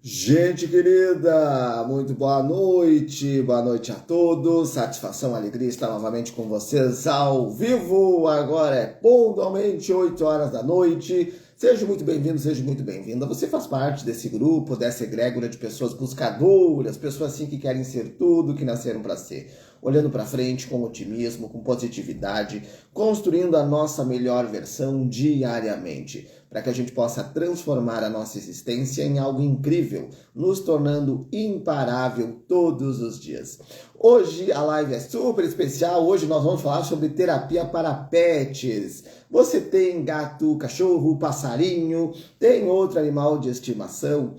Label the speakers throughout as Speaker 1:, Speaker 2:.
Speaker 1: Gente querida, muito boa noite a todos. Satisfação, alegria estar novamente com vocês ao vivo. Agora é pontualmente 8 horas da noite. Seja muito bem-vindo, seja muito bem-vinda. Você faz parte desse grupo, dessa egrégora de pessoas buscadoras, pessoas assim que querem ser tudo que nasceram para ser. Olhando para frente com otimismo, com positividade, construindo a nossa melhor versão diariamente, para que a gente possa transformar a nossa existência em algo incrível, nos tornando imparável todos os dias. Hoje a live é super especial, hoje nós vamos falar sobre terapia para pets. Você tem gato, cachorro, passarinho, tem outro animal de estimação?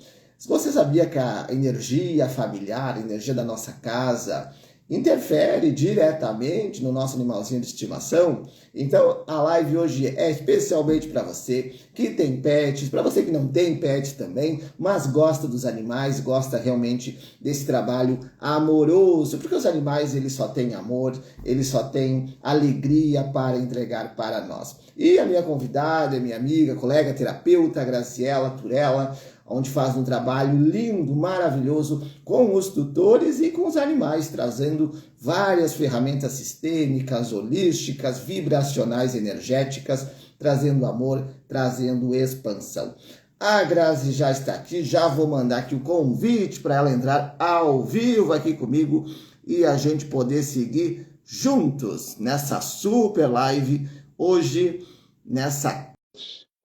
Speaker 1: Você sabia que a energia familiar, a energia da nossa casa, interfere diretamente no nosso animalzinho de estimação? Então a live hoje é especialmente para você que tem pets, para você que não tem pets também, mas gosta dos animais, gosta realmente desse trabalho amoroso, porque os animais eles só têm amor, eles só têm alegria para entregar para nós. E a minha convidada, minha amiga, colega terapeuta, Graziela Turella, onde faz um trabalho lindo, maravilhoso com os tutores e com os animais, trazendo várias ferramentas sistêmicas, holísticas, vibracionais, energéticas, trazendo amor, trazendo expansão. A Grazi já está aqui, já vou mandar aqui o convite para ela entrar ao vivo aqui comigo e a gente poder seguir juntos nessa super live hoje, nessa.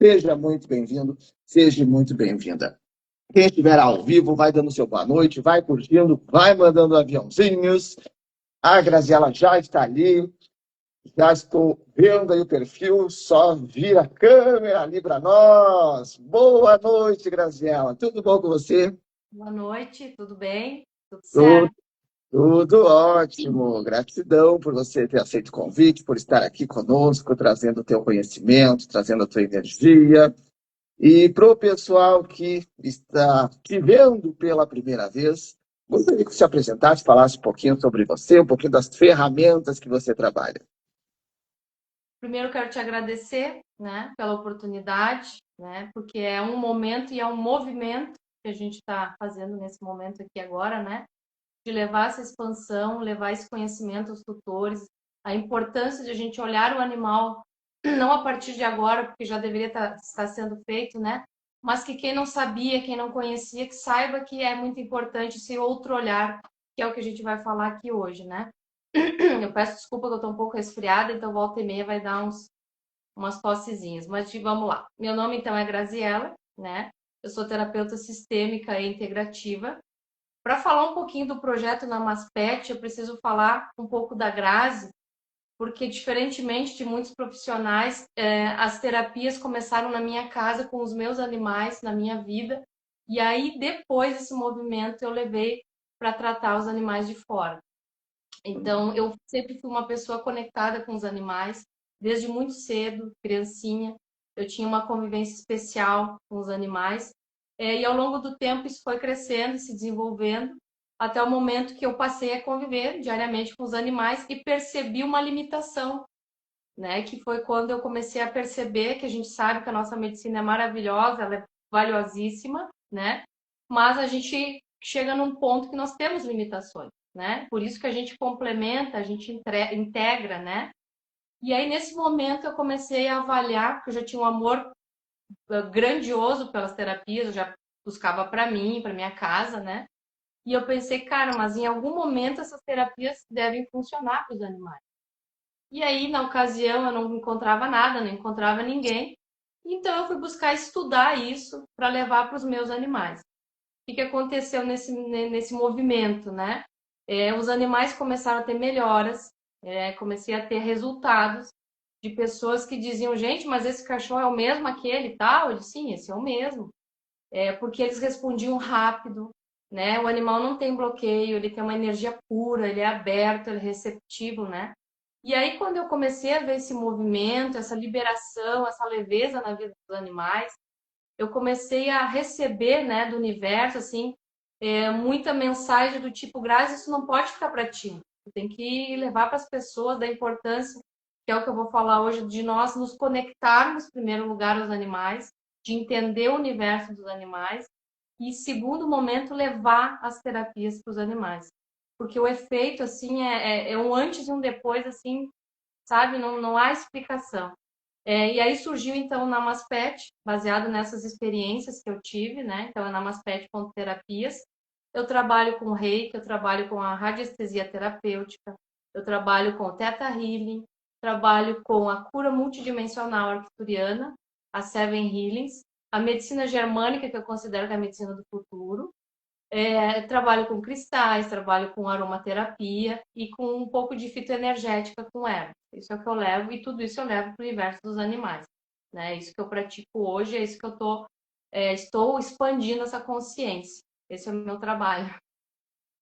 Speaker 1: Seja muito bem-vindo, seja muito bem-vinda. Quem estiver ao vivo, vai dando seu boa noite, vai curtindo, vai mandando aviãozinhos. A Graziela já está ali, já estou vendo aí o perfil, só vira a câmera ali para nós. Boa noite, Graziela. Tudo bom com você?
Speaker 2: Boa noite, tudo bem? Tudo
Speaker 1: Tudo,
Speaker 2: certo?
Speaker 1: tudo ótimo. Gratidão por você ter aceito o convite, por estar aqui conosco, trazendo o teu conhecimento, trazendo a tua energia. E para o pessoal que está te vendo pela primeira vez, gostaria que você se apresentasse, falasse um pouquinho sobre você, um pouquinho das ferramentas que você trabalha.
Speaker 2: Primeiro quero te agradecer, né, pela oportunidade, né, porque é um momento e é um movimento que a gente está fazendo nesse momento aqui agora, né, de levar essa expansão, levar esse conhecimento aos tutores, a importância de a gente olhar o animal não a partir de agora, porque já deveria estar sendo feito, né, mas que quem não sabia, quem não conhecia, que saiba que é muito importante esse outro olhar, que é o que a gente vai falar aqui hoje, né. Eu peço desculpa que eu estou um pouco resfriada, então volta e meia vai dar umas tossezinhas. Mas vamos lá. Meu nome então é Graziela, né? Eu sou terapeuta sistêmica e integrativa. Para falar um pouquinho do projeto Namaspet, eu preciso falar um pouco da Grazi, porque diferentemente de muitos profissionais, as terapias começaram na minha casa com os meus animais, na minha vida. E aí, depois desse movimento, eu levei para tratar os animais de fora. Então, eu sempre fui uma pessoa conectada com os animais, desde muito cedo, criancinha. Eu tinha uma convivência especial com os animais. E ao longo do tempo, isso foi crescendo, se desenvolvendo, até o momento que eu passei a conviver diariamente com os animais e percebi uma limitação, né? Que foi quando eu comecei a perceber que a gente sabe que a nossa medicina é maravilhosa, ela é valiosíssima, né? Mas a gente chega num ponto que nós temos limitações, né? Por isso que a gente complementa, a gente integra, né? E aí, nesse momento, eu comecei a avaliar, porque eu já tinha um amor grandioso pelas terapias, eu já buscava para mim, para minha casa, né? E eu pensei, cara, mas em algum momento essas terapias devem funcionar para os animais. E aí, na ocasião, eu não encontrava nada, não encontrava ninguém. Então, eu fui buscar estudar isso para levar para os meus animais. O que aconteceu nesse movimento, né? Os animais começaram a ter melhoras, comecei a ter resultados de pessoas que diziam, gente, mas esse cachorro é o mesmo aquele e tal? Eu disse, sim, esse é o mesmo. Porque eles respondiam rápido, né? O animal não tem bloqueio, ele tem uma energia pura, ele é aberto, ele é receptivo, né? E aí, quando eu comecei a ver esse movimento, essa liberação, essa leveza na vida dos animais, eu comecei a receber, né, do universo, assim, muita mensagem do tipo, Grazi, isso não pode ficar para ti. Tu tem que levar para as pessoas da importância, que é o que eu vou falar hoje, de nós nos conectarmos, em primeiro lugar, aos animais, de entender o universo dos animais e segundo momento, levar as terapias para os animais. Porque o efeito, assim, é um antes e um depois, assim, sabe? Não há explicação. E aí surgiu, então, o Namaspet, baseado nessas experiências que eu tive, né? Então, é namaspet.terapias. Eu trabalho com reiki, eu trabalho com a radiestesia terapêutica, eu trabalho com o Theta Healing, trabalho com a cura multidimensional arcturiana, a Seven Healings, a medicina germânica, que eu considero que é a medicina do futuro. Trabalho com cristais, trabalho com aromaterapia e com um pouco de fitoenergética com ervas. Isso é o que eu levo e tudo isso eu levo para o universo dos animais. Né? Isso que eu pratico hoje, é isso que eu estou expandindo essa consciência. Esse é o meu trabalho.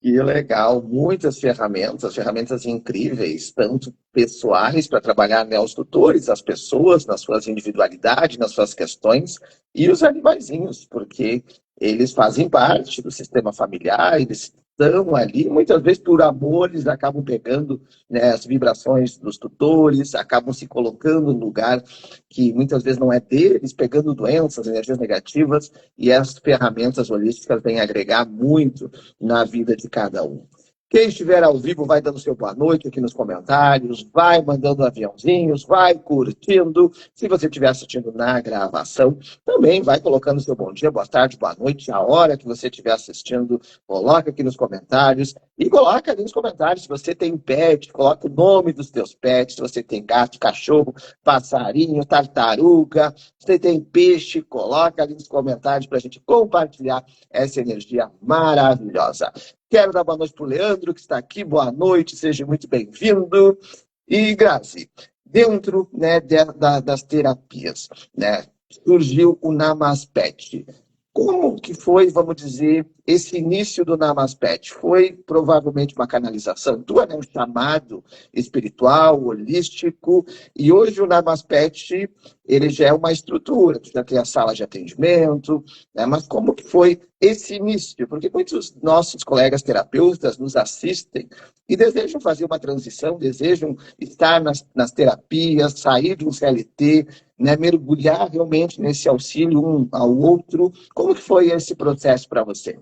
Speaker 1: Que legal, muitas ferramentas incríveis, tanto pessoais para trabalhar, né, os tutores, as pessoas, nas suas individualidades, nas suas questões, e os animaizinhos, porque eles fazem parte do sistema familiar, eles estão ali, muitas vezes por amor, eles acabam pegando, né, as vibrações dos tutores, acabam se colocando no lugar que muitas vezes não é deles, pegando doenças, energias negativas, e as ferramentas holísticas vêm agregar muito na vida de cada um. Quem estiver ao vivo vai dando seu boa noite aqui nos comentários, vai mandando aviãozinhos, vai curtindo. Se você estiver assistindo na gravação, também vai colocando seu bom dia, boa tarde, boa noite, a hora que você estiver assistindo, coloca aqui nos comentários e coloca ali nos comentários se você tem pet, coloca o nome dos teus pets, se você tem gato, cachorro, passarinho, tartaruga, se você tem peixe, coloca ali nos comentários para a gente compartilhar essa energia maravilhosa. Quero dar boa noite para o Leandro, que está aqui. Boa noite, seja muito bem-vindo. E, Grazi, dentro, né, das terapias, né, surgiu o Namaspet. Como que foi, vamos dizer, esse início do Namaspet? Foi provavelmente uma canalização tua, né? Um chamado espiritual, holístico, e hoje o Namaspet, ele já é uma estrutura, já tem a sala de atendimento, né? Mas como que foi esse início? Porque muitos nossos colegas terapeutas nos assistem e desejam fazer uma transição, desejam estar nas terapias, sair de um CLT, né, mergulhar realmente nesse auxílio um ao outro. Como que foi esse processo para você?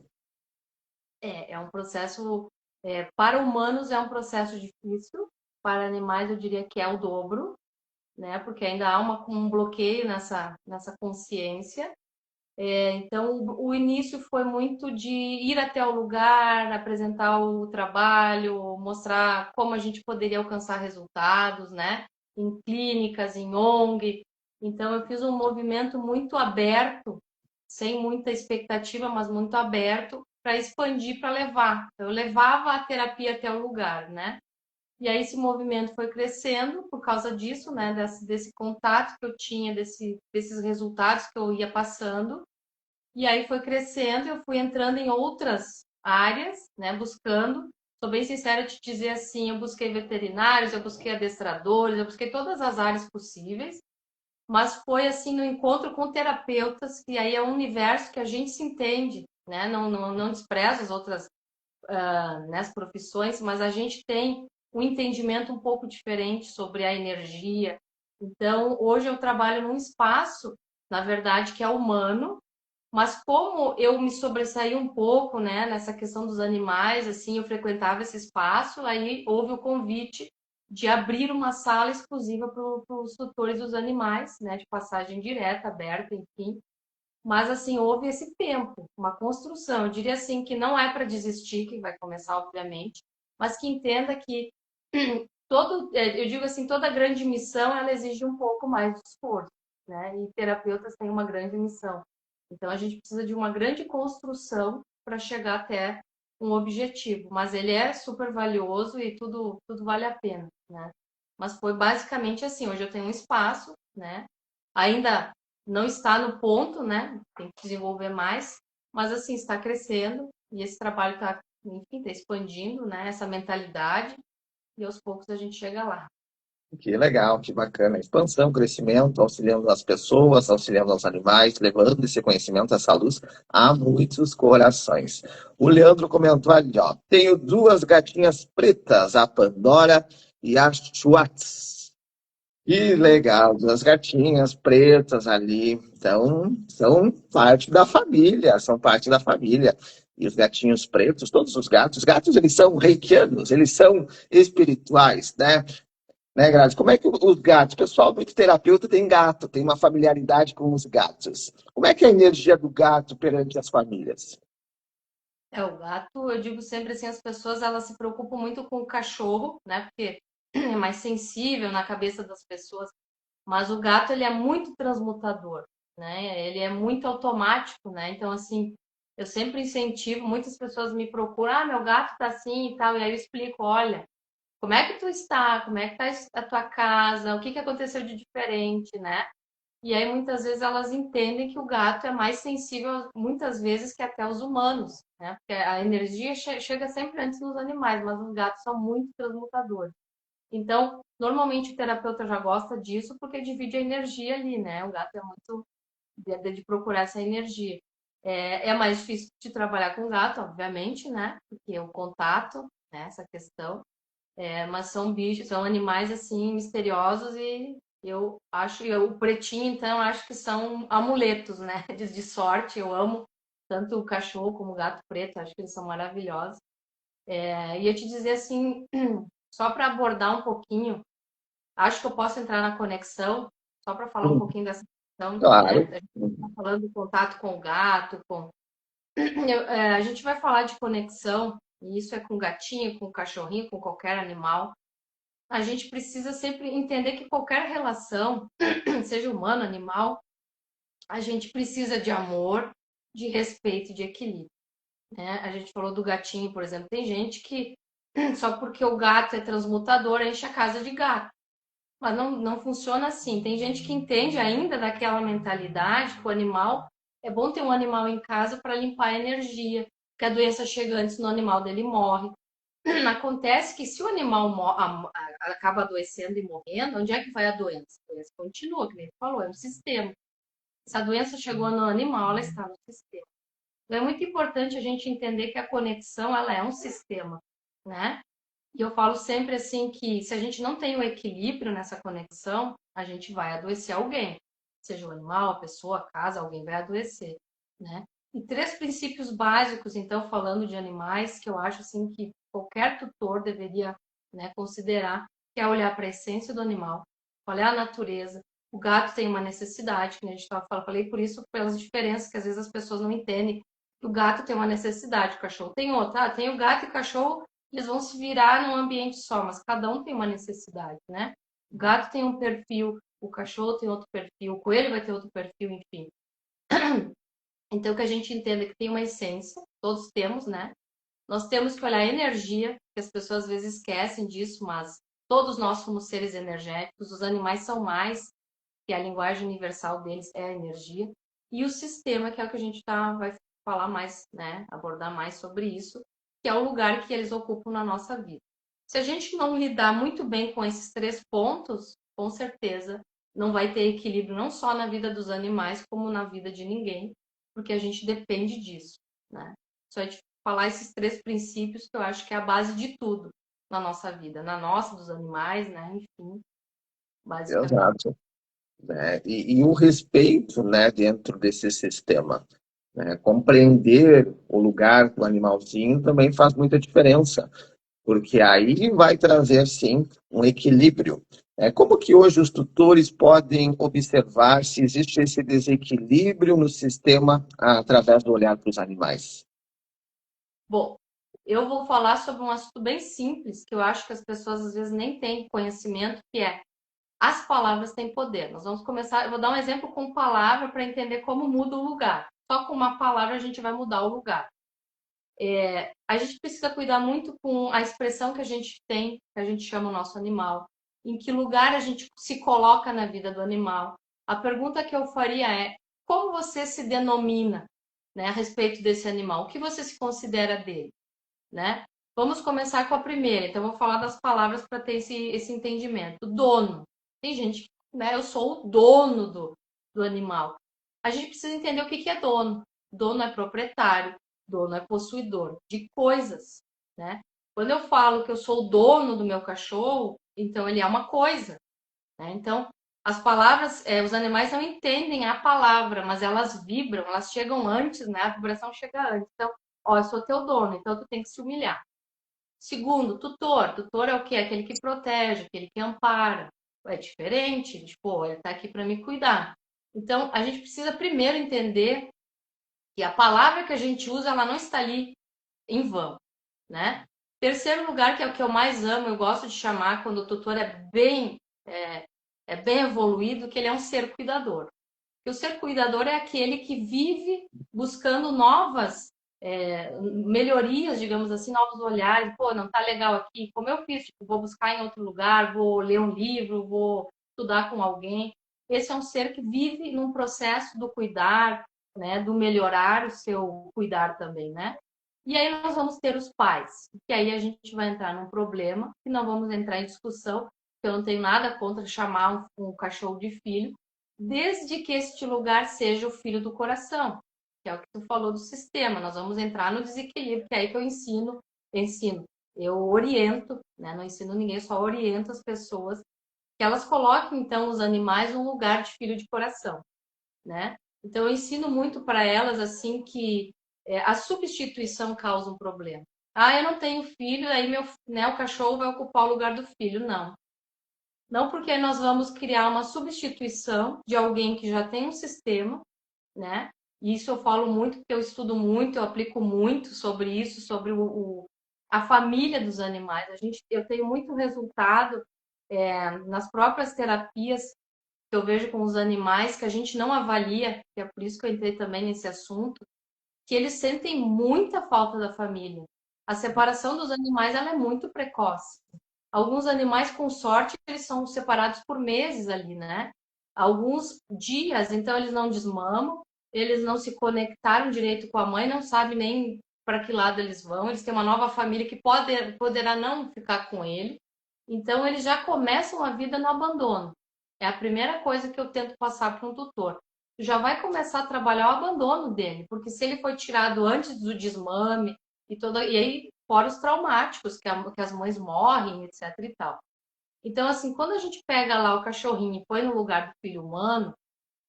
Speaker 2: É um processo, para humanos é um processo difícil, para animais eu diria que é o dobro, né? Porque ainda há um bloqueio nessa consciência. Então, o início foi muito de ir até o lugar, apresentar o trabalho, mostrar como a gente poderia alcançar resultados, né? Em clínicas, em ONG. Então, eu fiz um movimento muito aberto, sem muita expectativa, mas muito aberto, para expandir, para levar. Eu levava a terapia até o lugar, né? E aí esse movimento foi crescendo por causa disso, né? Desse contato que eu tinha, desses resultados que eu ia passando. E aí foi crescendo, eu fui entrando em outras áreas, né, buscando. Sou bem sincera de te dizer assim, eu busquei veterinários, eu busquei adestradores, eu busquei todas as áreas possíveis, mas foi assim no encontro com terapeutas, que aí é um universo que a gente se entende, né? Não despreza as outras né, as profissões, mas a gente tem um entendimento um pouco diferente sobre a energia. Então, hoje eu trabalho num espaço, na verdade, que é humano, mas como eu me sobressaí um pouco, né, nessa questão dos animais, assim, eu frequentava esse espaço, aí houve o convite de abrir uma sala exclusiva para os tutores dos animais, né, de passagem direta, aberta, enfim. Mas, assim, houve esse tempo, uma construção. Eu diria, assim, que não é para desistir, que vai começar, obviamente, mas que entenda que eu digo assim, toda grande missão, ela exige um pouco mais de esforço, né? E terapeutas têm uma grande missão. Então, a gente precisa de uma grande construção para chegar até um objetivo. Mas ele é super valioso e tudo vale a pena, né? Mas foi basicamente assim. Hoje eu tenho um espaço, né? Ainda não está no ponto, né? Tem que desenvolver mais, mas assim está crescendo e esse trabalho está, enfim, está expandindo, né? Essa mentalidade e aos poucos a gente chega lá.
Speaker 1: Que legal, que bacana. Expansão, crescimento, auxiliando as pessoas, auxiliando os animais, levando esse conhecimento, essa luz a muitos corações. O Leandro comentou ali, ó, tenho duas gatinhas pretas, a Pandora e a Schwartz. Que legal, duas gatinhas pretas ali, Então, são parte da família, são parte da família. E os gatinhos pretos, todos os gatos eles são reikianos, eles são espirituais, né, Grazi? Como é que os gatos, o pessoal muito terapeuta tem gato, tem uma familiaridade com os gatos. Como é que é a energia do gato perante as famílias?
Speaker 2: O gato, eu digo sempre assim, as pessoas elas se preocupam muito com o cachorro, né? Porque é mais sensível na cabeça das pessoas, mas o gato ele é muito transmutador, né? Ele é muito automático, né? Então assim, eu sempre incentivo, muitas pessoas me procuram, meu gato tá assim e tal, e aí eu explico, olha, como é que tu está? Como é que tá a tua casa? O que que aconteceu de diferente, né? E aí muitas vezes elas entendem que o gato é mais sensível, muitas vezes, que até os humanos, né? Porque a energia chega sempre antes nos animais, mas os gatos são muito transmutadores. Então, normalmente o terapeuta já gosta disso porque divide a energia ali, né? O gato é muito de procurar essa energia. É mais difícil de trabalhar com gato, obviamente, né? Porque o contato, né? Essa questão. Mas são bichos, são animais assim misteriosos e eu acho, o pretinho então acho que são amuletos, né? De sorte, eu amo tanto o cachorro como o gato preto, acho que eles são maravilhosos. Ia te dizer assim, só para abordar um pouquinho, acho que eu posso entrar na conexão, só para falar um pouquinho dessa questão, né?
Speaker 1: Claro.
Speaker 2: A gente está falando do contato com o gato, a gente vai falar de conexão, e isso é com gatinho, com cachorrinho, com qualquer animal. A gente precisa sempre entender que qualquer relação, seja humano, animal, a gente precisa de amor, de respeito e de equilíbrio, né? A gente falou do gatinho, por exemplo. Tem gente que só porque o gato é transmutador enche a casa de gato. Mas não funciona assim. Tem gente que entende ainda daquela mentalidade que o animal é bom ter um animal em casa para limpar a energia, que a doença chega antes no animal dele morre. Acontece que se o animal acaba adoecendo e morrendo, onde é que vai a doença? A doença continua, que nem tu falou, é um sistema. Se a doença chegou no animal, ela está no sistema. Então é muito importante a gente entender que a conexão ela é um sistema, né? E eu falo sempre assim que se a gente não tem o equilíbrio nessa conexão, a gente vai adoecer alguém. Seja o animal, a pessoa, a casa, alguém vai adoecer, né? E três princípios básicos, então, falando de animais, que eu acho assim que qualquer tutor deveria, né, considerar, que é olhar para a essência do animal, olhar a natureza. O gato tem uma necessidade, que a gente estava falando, falei por isso, pelas diferenças que às vezes as pessoas não entendem. O gato tem uma necessidade, o cachorro tem outra. Tem o gato e o cachorro, eles vão se virar num ambiente só, mas cada um tem uma necessidade, né? O gato tem um perfil, o cachorro tem outro perfil, o coelho vai ter outro perfil, enfim. Então, que a gente entenda que tem uma essência, todos temos, né? Nós temos que olhar a energia, que as pessoas às vezes esquecem disso, mas todos nós somos seres energéticos, os animais são mais, que a linguagem universal deles é a energia, e o sistema, que é o que a gente vai falar mais, né? Abordar mais sobre isso, que é o lugar que eles ocupam na nossa vida. Se a gente não lidar muito bem com esses três pontos, com certeza não vai ter equilíbrio não só na vida dos animais, como na vida de ninguém, porque a gente depende disso, né? Só de falar esses três princípios que eu acho que é a base de tudo na nossa vida, na nossa, dos animais, né? Enfim, basicamente.
Speaker 1: Exato. Né? E o respeito, né, dentro desse sistema. Né? Compreender o lugar do animalzinho também faz muita diferença, porque aí vai trazer, sim, um equilíbrio. Como que hoje os tutores podem observar se existe esse desequilíbrio no sistema através do olhar para os animais?
Speaker 2: Bom, eu vou falar sobre um assunto bem simples, que eu acho que as pessoas às vezes nem têm conhecimento, que é as palavras têm poder. Nós vamos começar, eu vou dar um exemplo com palavra para entender como muda o lugar. Só com uma palavra a gente vai mudar o lugar. A gente precisa cuidar muito com a expressão que a gente tem, que a gente chama o nosso animal, em que lugar a gente se coloca na vida do animal. A pergunta que eu faria é: como você se denomina, né, a respeito desse animal? O que você se considera dele, né? Vamos começar com a primeira. Então, eu vou falar das palavras para ter esse entendimento. Dono. Tem gente, né? Eu sou o dono do animal. A gente precisa entender o que é dono. Dono é proprietário, dono é possuidor de coisas, né? Quando eu falo que eu sou o dono do meu cachorro, então ele é uma coisa, né? Então, As palavras, os animais não entendem a palavra, mas elas vibram, elas chegam antes, né? A vibração chega antes. Então, ó, eu sou teu dono, então tu tem que se humilhar. Segundo, tutor. Tutor é o quê? Aquele que protege, aquele que ampara. É diferente, tipo, ele tá aqui para me cuidar. Então, a gente precisa primeiro entender que a palavra que a gente usa, ela não está ali em vão, né? Terceiro lugar, que é o que eu mais amo, eu gosto de chamar quando o tutor é, é bem evoluído, que ele é um ser cuidador. Que o ser cuidador é aquele que vive buscando novas melhorias, digamos assim, novos olhares. Pô, não tá legal aqui, como eu fiz, tipo, vou buscar em outro lugar, vou ler um livro, vou estudar com alguém. Esse é um ser que vive num processo do cuidar, né, do melhorar o seu cuidar também, né? E aí nós vamos ter os pais, que aí a gente vai entrar num problema, que não vamos entrar em discussão, que eu não tenho nada contra chamar um cachorro de filho, desde que este lugar seja o filho do coração, que é o que tu falou do sistema. Nós vamos entrar no desequilíbrio, que é aí que eu ensino, eu oriento, né? Não ensino ninguém, só oriento as pessoas que elas coloquem então os animais num lugar de filho de coração, né? Então eu ensino muito para elas assim que a substituição causa um problema. Ah, eu não tenho filho, aí o cachorro vai ocupar o lugar do filho. Não. Não, porque nós vamos criar uma substituição de alguém que já tem um sistema, né? E isso eu falo muito, porque eu estudo muito, eu aplico muito sobre isso, sobre a família dos animais. Eu tenho muito resultado nas próprias terapias que eu vejo com os animais, que a gente não avalia, que é por isso que eu entrei também nesse assunto, que eles sentem muita falta da família. A separação dos animais ela é muito precoce. Alguns animais, com sorte, eles são separados por meses ali, né? Alguns dias, então eles não desmamam, eles não se conectaram direito com a mãe, não sabem nem para que lado eles vão, eles têm uma nova família que poderá não ficar com ele. Então, eles já começam a vida no abandono. É a primeira coisa que eu tento passar para um tutor. Tu já vai começar a trabalhar o abandono dele, porque se ele foi tirado antes do desmame e aí fora os traumáticos que as mães morrem, etc e tal. Então, assim, quando a gente pega lá o cachorrinho e põe no lugar do filho humano,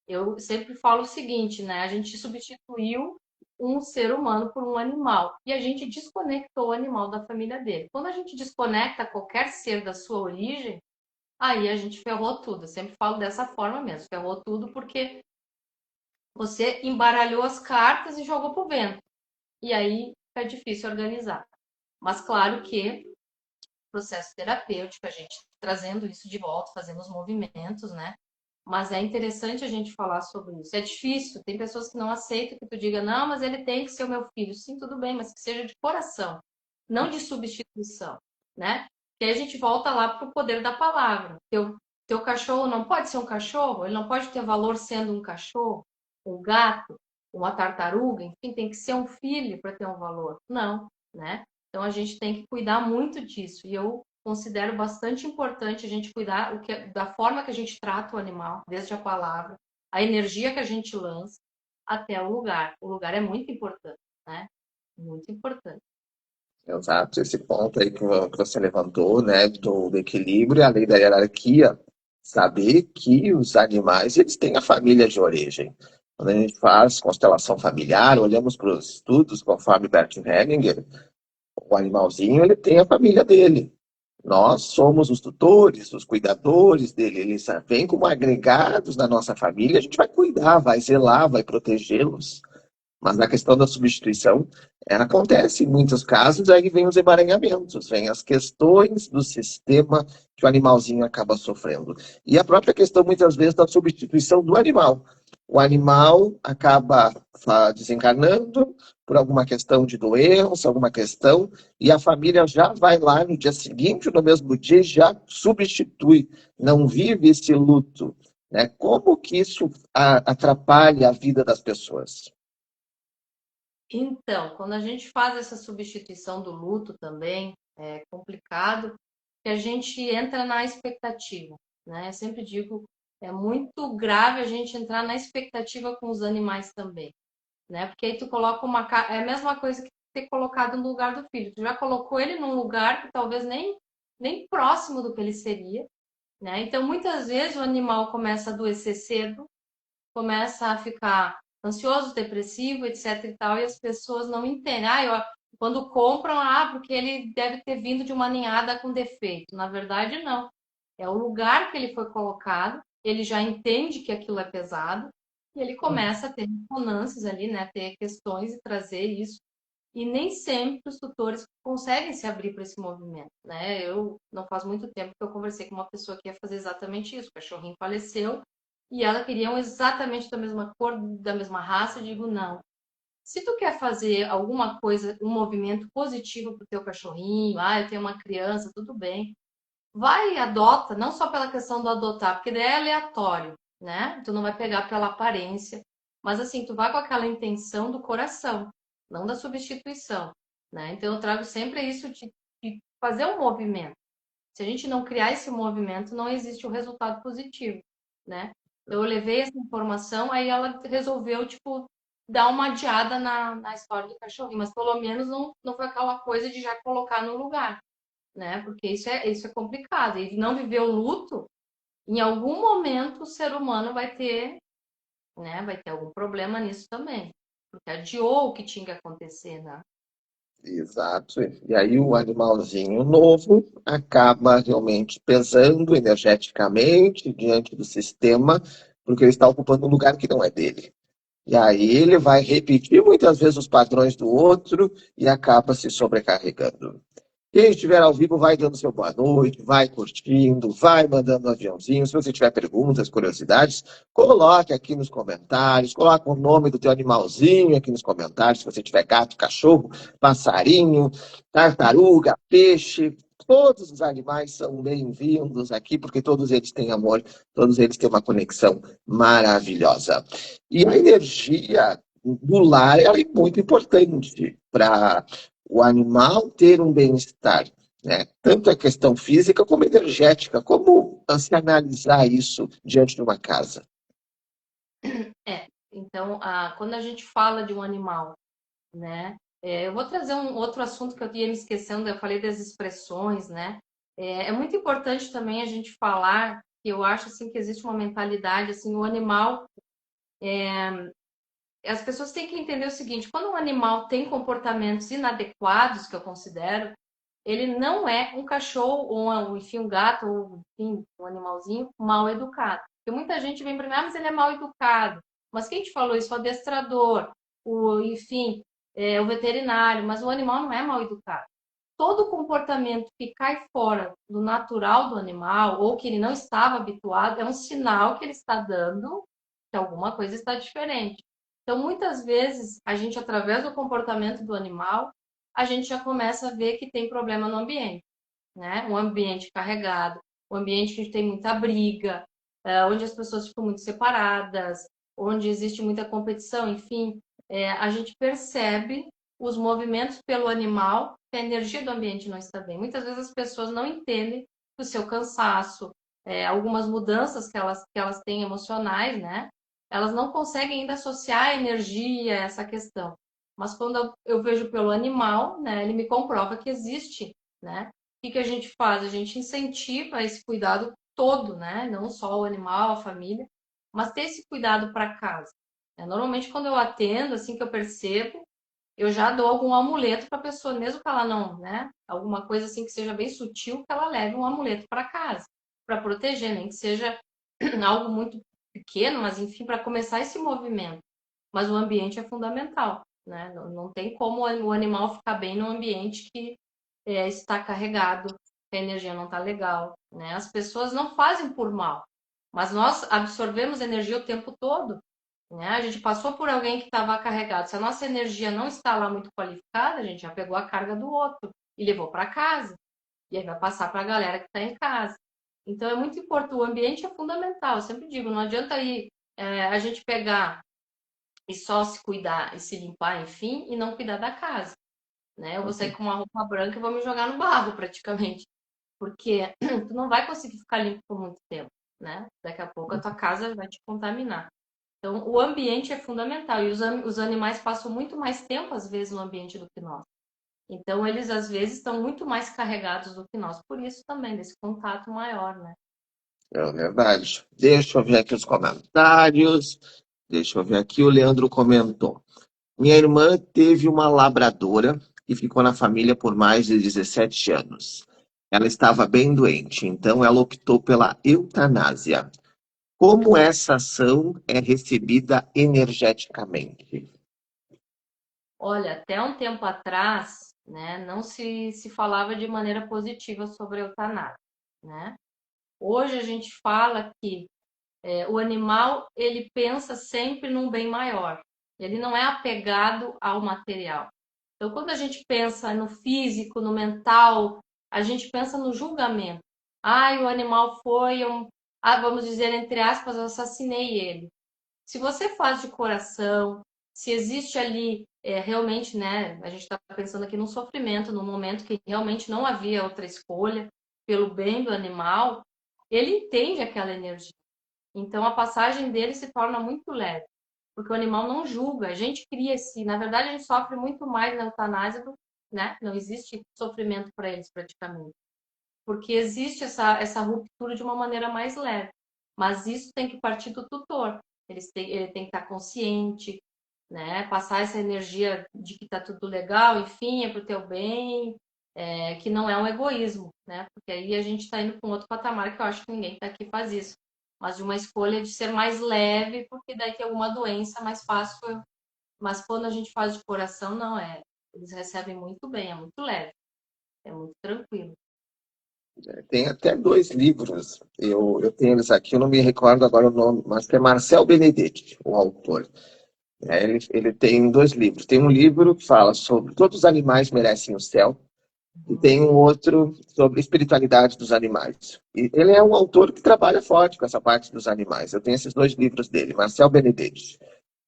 Speaker 2: eu sempre falo o seguinte, né? A gente substituiu um ser humano por um animal e a gente desconectou o animal da família dele. Quando a gente desconecta qualquer ser da sua origem, aí a gente ferrou tudo. Eu sempre falo dessa forma mesmo, ferrou tudo porque você embaralhou as cartas e jogou pro vento. E aí fica difícil organizar. Mas claro que processo terapêutico, a gente trazendo isso de volta, fazendo os movimentos, né? Mas é interessante a gente falar sobre isso. É difícil, tem pessoas que não aceitam que tu diga, não, mas ele tem que ser o meu filho. Sim, tudo bem, mas que seja de coração, não de substituição, né? E aí a gente volta lá para o poder da palavra. Teu cachorro não pode ser um cachorro, ele não pode ter valor sendo um cachorro, um gato, uma tartaruga, enfim, tem que ser um filho para ter um valor. Não, né? Então a gente tem que cuidar muito disso. E eu considero bastante importante a gente cuidar da forma que a gente trata o animal, desde a palavra, a energia que a gente lança até o lugar. O lugar é muito importante, né? Muito importante.
Speaker 1: Exato, esse ponto aí que você levantou, né, do equilíbrio, a lei da hierarquia, saber que os animais, eles têm a família de origem. Quando a gente faz constelação familiar, olhamos para os estudos, conforme Bert Hellinger, o animalzinho, ele tem a família dele. Nós somos os tutores, os cuidadores dele, eles vêm como agregados na nossa família, a gente vai cuidar, vai zelar, vai protegê-los. Mas na questão da substituição, acontece em muitos casos, aí vem os emaranhamentos, vem as questões do sistema que o animalzinho acaba sofrendo. E a própria questão, muitas vezes, da substituição do animal. O animal acaba desencarnando por alguma questão de doença, alguma questão, e a família já vai lá no dia seguinte, no mesmo dia, e já substitui, não vive esse luto. Né? Como que isso atrapalha a vida das pessoas?
Speaker 2: Então, quando a gente faz essa substituição do luto também, é complicado, que a gente entra na expectativa, né? Eu sempre digo, é muito grave a gente entrar na expectativa com os animais também, né? Porque aí tu coloca é a mesma coisa que ter colocado no lugar do filho. Tu já colocou ele num lugar que talvez nem próximo do que ele seria, né? Então, muitas vezes o animal começa a adoecer cedo, começa a ficar ansioso, depressivo, etc e tal, e as pessoas não entendem. Quando compram, porque ele deve ter vindo de uma ninhada com defeito. Na verdade, não. É o lugar que ele foi colocado, ele já entende que aquilo é pesado, e ele começa a ter ressonâncias ali, né? Ter questões e trazer isso. E nem sempre os tutores conseguem se abrir para esse movimento, né? Eu não faz muito tempo que eu conversei com uma pessoa que ia fazer exatamente isso. O cachorrinho faleceu e ela queria um exatamente da mesma cor, da mesma raça. Eu digo, não. Se tu quer fazer alguma coisa, um movimento positivo para o teu cachorrinho, eu tenho uma criança, tudo bem. Vai e adota, não só pela questão do adotar, porque daí é aleatório, né? Tu não vai pegar pela aparência, mas assim, tu vai com aquela intenção do coração, não da substituição, né? Então eu trago sempre isso de fazer um movimento. Se a gente não criar esse movimento, não existe o resultado positivo, né? Então, eu levei essa informação, aí ela resolveu, tipo, dar uma adiada na história do cachorrinho, mas pelo menos não foi aquela coisa de já colocar no lugar, né? Porque isso é complicado. E não viver o luto, em algum momento o ser humano vai ter, né? Vai ter algum problema nisso também. Porque adiou o que tinha que acontecer, né?
Speaker 1: Exato. E aí o animalzinho novo acaba realmente pesando energeticamente diante do sistema, porque ele está ocupando um lugar que não é dele. E aí ele vai repetir muitas vezes os padrões do outro e acaba se sobrecarregando. Quem estiver ao vivo, vai dando seu boa noite, vai curtindo, vai mandando um aviãozinho. Se você tiver perguntas, curiosidades, coloque aqui nos comentários, coloque o nome do teu animalzinho aqui nos comentários. Se você tiver gato, cachorro, passarinho, tartaruga, peixe, todos os animais são bem-vindos aqui, porque todos eles têm amor, todos eles têm uma conexão maravilhosa. E a energia do lar, ela é muito importante para o animal ter um bem-estar, né? Tanto a questão física como energética. Como se analisar isso diante de uma casa?
Speaker 2: Então, quando a gente fala de um animal, né? Eu vou trazer um outro assunto que eu ia me esquecendo, eu falei das expressões, né? É muito importante também a gente falar que eu acho assim que existe uma mentalidade assim, o animal, as pessoas têm que entender o seguinte, quando um animal tem comportamentos inadequados, que eu considero, ele não é um cachorro ou enfim, um gato ou enfim, um animalzinho mal educado. Porque muita gente vem para mim, mas ele é mal educado. Mas quem te falou isso? O adestrador, enfim, o veterinário, mas o animal não é mal educado. Todo comportamento que cai fora do natural do animal ou que ele não estava habituado é um sinal que ele está dando que alguma coisa está diferente. Então, muitas vezes, a gente, através do comportamento do animal, a gente já começa a ver que tem problema no ambiente, né? Um ambiente carregado, um ambiente que tem muita briga, onde as pessoas ficam muito separadas, onde existe muita competição, enfim, a gente percebe os movimentos pelo animal, que a energia do ambiente não está bem. Muitas vezes as pessoas não entendem o seu cansaço, algumas mudanças que elas têm emocionais, né? Elas não conseguem ainda associar a energia a essa questão. Mas quando eu vejo pelo animal, né, ele me comprova que existe, né? O que a gente faz? A gente incentiva esse cuidado todo, né? Não só o animal, a família, mas ter esse cuidado para casa. Normalmente, quando eu atendo, assim que eu percebo, eu já dou algum amuleto para a pessoa, mesmo que ela não, né? Alguma coisa assim que seja bem sutil, que ela leve um amuleto para casa, para proteger, nem que seja algo muito pequeno, mas enfim, para começar esse movimento. Mas o ambiente é fundamental, né? Não tem como o animal ficar bem no ambiente que está carregado, que a energia não está legal, né? As pessoas não fazem por mal, mas nós absorvemos energia o tempo todo, né? A gente passou por alguém que estava carregado. Se a nossa energia não está lá muito qualificada, a gente já pegou a carga do outro e levou para casa. E aí vai passar para a galera que está em casa. Então é muito importante, o ambiente é fundamental. Eu sempre digo, não adianta aí a gente pegar e só se cuidar e se limpar, enfim, e não cuidar da casa, né? Eu vou sair com uma roupa branca e vou me jogar no barro, praticamente. Porque tu não vai conseguir ficar limpo por muito tempo, né? Daqui a pouco a tua casa vai te contaminar. Então, o ambiente é fundamental. E os animais passam muito mais tempo, às vezes, no ambiente do que nós. Então, eles, às vezes, estão muito mais carregados do que nós. Por isso também, desse contato maior, né?
Speaker 1: É verdade. Deixa eu ver aqui os comentários. Deixa eu ver aqui, o Leandro comentou. Minha irmã teve uma labradora e ficou na família por mais de 17 anos. Ela estava bem doente, então ela optou pela eutanásia. Como essa ação é recebida energeticamente?
Speaker 2: Olha, até um tempo atrás, né, não se falava de maneira positiva sobre a eutanásia, né? Hoje a gente fala que o animal ele pensa sempre num bem maior. Ele não é apegado ao material. Então, quando a gente pensa no físico, no mental, a gente pensa no julgamento. Ah, o animal foi vamos dizer entre aspas, eu assassinei ele. Se você faz de coração, se existe ali realmente, né? A gente está pensando aqui num sofrimento, num momento que realmente não havia outra escolha pelo bem do animal, ele entende aquela energia. Então a passagem dele se torna muito leve, porque o animal não julga. A gente cria esse, na verdade a gente sofre muito mais na eutanásia, né? Não existe sofrimento para eles praticamente, porque existe essa ruptura de uma maneira mais leve. Mas isso tem que partir do tutor. Ele tem que estar consciente, né? Passar essa energia de que está tudo legal, enfim, é para o teu bem, que não é um egoísmo, né? Porque aí a gente está indo para um outro patamar que eu acho que ninguém está aqui faz isso. Mas de uma escolha de ser mais leve, porque daí tem alguma doença mais fácil. Mas quando a gente faz de coração, não é. Eles recebem muito bem, é muito leve, é muito tranquilo.
Speaker 1: Tem até dois livros, eu tenho eles aqui, eu não me recordo agora o nome, mas que é Marcel Benedetti, o autor. Ele tem dois livros. Tem um livro que fala sobre todos os animais merecem o céu, e tem um outro sobre espiritualidade dos animais. E ele é um autor que trabalha forte com essa parte dos animais. Eu tenho esses dois livros dele, Marcel Benedetti.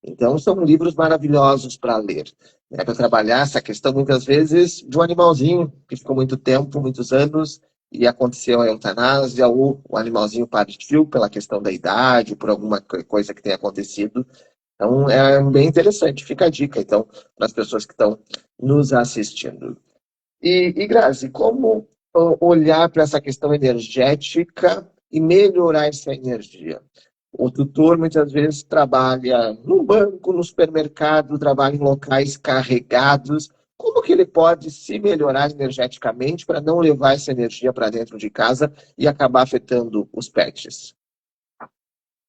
Speaker 1: Então, são livros maravilhosos para ler, né? Para trabalhar essa questão, muitas vezes, de um animalzinho que ficou muito tempo, muitos anos, e aconteceu a eutanásia, ou o animalzinho partiu pela questão da idade, por alguma coisa que tenha acontecido. Então, é bem interessante. Fica a dica, então, para as pessoas que estão nos assistindo. E Grazi, como olhar para essa questão energética e melhorar essa energia? O tutor muitas vezes trabalha no banco, no supermercado, trabalha em locais carregados. Como que ele pode se melhorar energeticamente para não levar essa energia para dentro de casa e acabar afetando os pets?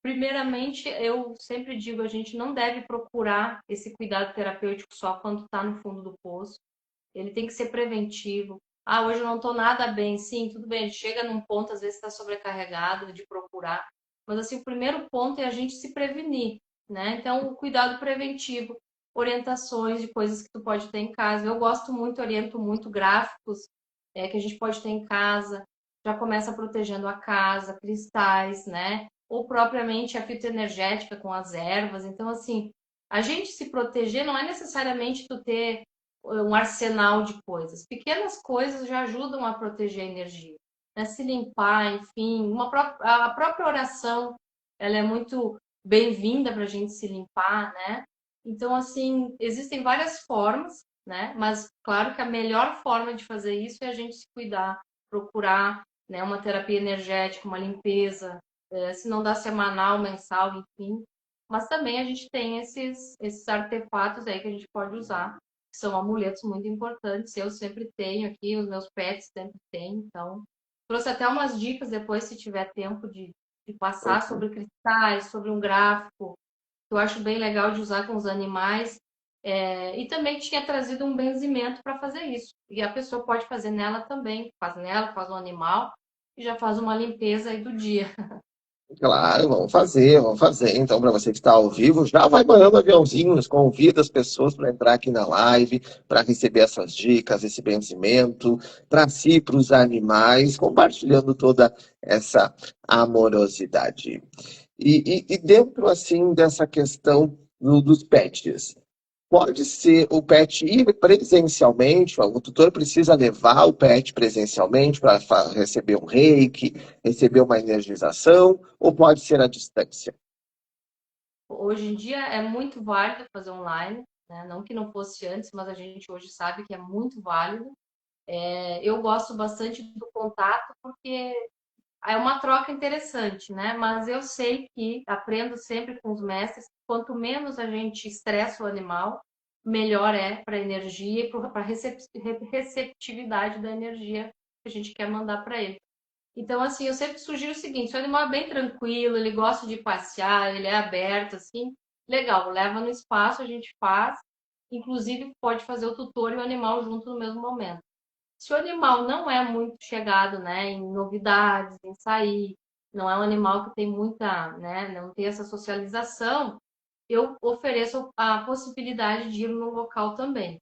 Speaker 2: Primeiramente, eu sempre digo, a gente não deve procurar esse cuidado terapêutico só quando está no fundo do poço. Ele tem que ser preventivo. Ah, hoje eu não estou nada bem. Sim, tudo bem. Ele chega num ponto, às vezes está sobrecarregado de procurar. Mas assim, o primeiro ponto é a gente se prevenir, né? Então, o cuidado preventivo, orientações de coisas que tu pode ter em casa. Eu gosto muito, oriento muito gráficos que a gente pode ter em casa. Já começa protegendo a casa, cristais, né? Ou propriamente a fitoenergética com as ervas. Então, assim, a gente se proteger não é necessariamente tu ter um arsenal de coisas. Pequenas coisas já ajudam a proteger a energia. Né? Se limpar, enfim, a própria oração, ela é muito bem-vinda para a gente se limpar, né? Então, assim, existem várias formas, né? Mas, claro que a melhor forma de fazer isso é a gente se cuidar, procurar, né, uma terapia energética, uma limpeza, se não dá semanal, mensal, enfim. Mas também a gente tem esses artefatos aí que a gente pode usar, que são amuletos muito importantes. Eu sempre tenho aqui, os meus pets sempre têm. Então, trouxe até umas dicas depois, se tiver tempo de passar sobre cristais, sobre um gráfico, que eu acho bem legal de usar com os animais. E também tinha trazido um benzimento para fazer isso. E a pessoa pode fazer nela também, faz nela, faz no animal, e já faz uma limpeza aí do dia.
Speaker 1: Claro, vamos fazer, vamos fazer. Então, para você que está ao vivo, já vai mandando aviãozinhos, convida as pessoas para entrar aqui na live, para receber essas dicas, esse benzimento, para si, para os animais, compartilhando toda essa amorosidade. E dentro, assim, dessa questão dos pets, pode ser o pet ir presencialmente, o tutor precisa levar o pet presencialmente para receber um reiki, receber uma energização, ou pode ser à distância?
Speaker 2: Hoje em dia é muito válido fazer online, né? Não que não fosse antes, mas a gente hoje sabe que é muito válido. Eu gosto bastante do contato porque É uma troca interessante, né? Mas eu sei que aprendo sempre com os mestres, quanto menos a gente estressa o animal, melhor é para a energia e para a receptividade da energia que a gente quer mandar para ele. Então, assim, eu sempre sugiro o seguinte: se o animal é bem tranquilo, ele gosta de passear, ele é aberto, assim, legal, leva no espaço, a gente faz. Inclusive, pode fazer o tutor e o animal junto no mesmo momento. Se o animal não é muito chegado, né, em novidades, em sair, não é um animal que tem muita, né, não tem essa socialização, eu ofereço a possibilidade de ir no local também.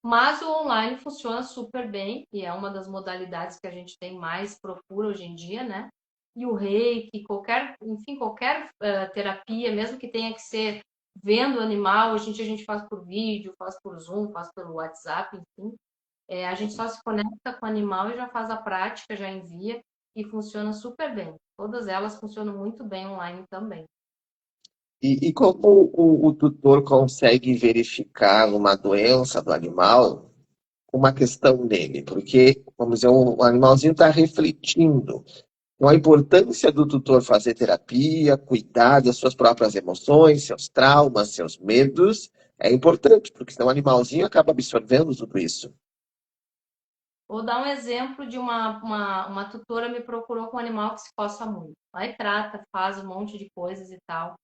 Speaker 2: Mas o online funciona super bem e é uma das modalidades que a gente tem mais procura hoje em dia, né? E o reiki, qualquer, enfim, qualquer terapia, mesmo que tenha que ser vendo o animal, hoje em dia a gente faz por vídeo, faz por Zoom, faz pelo WhatsApp, enfim. A gente só se conecta com o animal e já faz a prática, já envia e funciona super bem. Todas elas funcionam muito bem online também.
Speaker 3: E como o tutor consegue verificar uma doença do animal, uma questão nele? Porque, vamos dizer, o animalzinho está refletindo. Então, a importância do tutor fazer terapia, cuidar das suas próprias emoções, seus traumas, seus medos, é importante, porque senão o animalzinho acaba absorvendo tudo isso.
Speaker 2: Vou dar um exemplo de uma tutora me procurou com um animal que se coça muito. Aí trata, faz um monte de coisas e tal,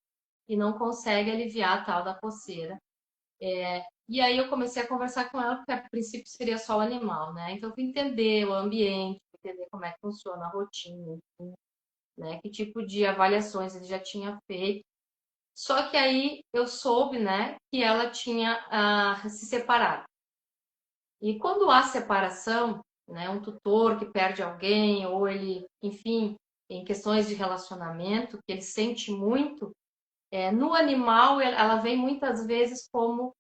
Speaker 2: e não consegue aliviar a tal da coceira. E aí eu comecei a conversar com ela, porque a princípio seria só o animal, né? Então eu fui entender o ambiente, entender como é que funciona a rotina, enfim, né? Que tipo de avaliações ele já tinha feito. Só que aí eu soube, né, que ela tinha se separado. E quando há separação, né, um tutor que perde alguém, ou ele, enfim, em questões de relacionamento, que ele sente muito, no animal ela vem muitas vezes como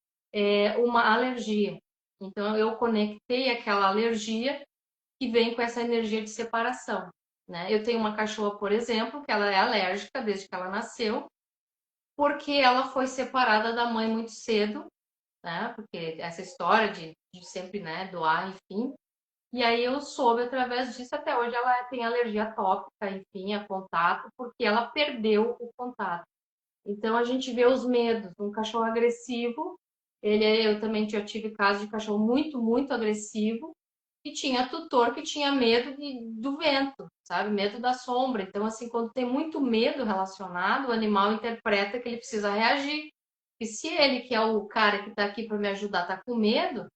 Speaker 2: uma alergia. Então eu conectei aquela alergia que vem com essa energia de separação. Né? Eu tenho uma cachorra, por exemplo, que ela é alérgica desde que ela nasceu, porque ela foi separada da mãe muito cedo, né? Porque essa história de sempre, né, doar, enfim. E aí eu soube através disso, até hoje ela tem alergia tópica, enfim, a contato, porque ela perdeu o contato. Então a gente vê os medos. Um cachorro agressivo, eu também já tive casos de cachorro muito, muito agressivo, e tinha tutor que tinha medo do vento, sabe? Medo da sombra. Então, assim, quando tem muito medo relacionado, o animal interpreta que ele precisa reagir. E se ele, que é o cara que está aqui para me ajudar, está com medo,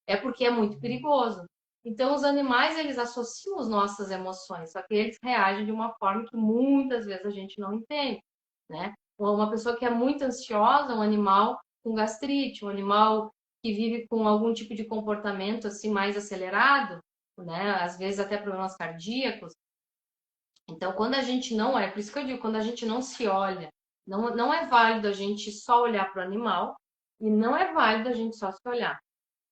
Speaker 2: é porque é muito perigoso. Então, os animais, eles associam as nossas emoções, só que eles reagem de uma forma que muitas vezes a gente não entende, né? Uma pessoa que é muito ansiosa, um animal com gastrite, um animal que vive com algum tipo de comportamento assim mais acelerado, né? Às vezes até problemas cardíacos. Então, quando a gente não por isso que eu digo, quando a gente não se olha, não é válido a gente só olhar para o animal e não é válido a gente só se olhar,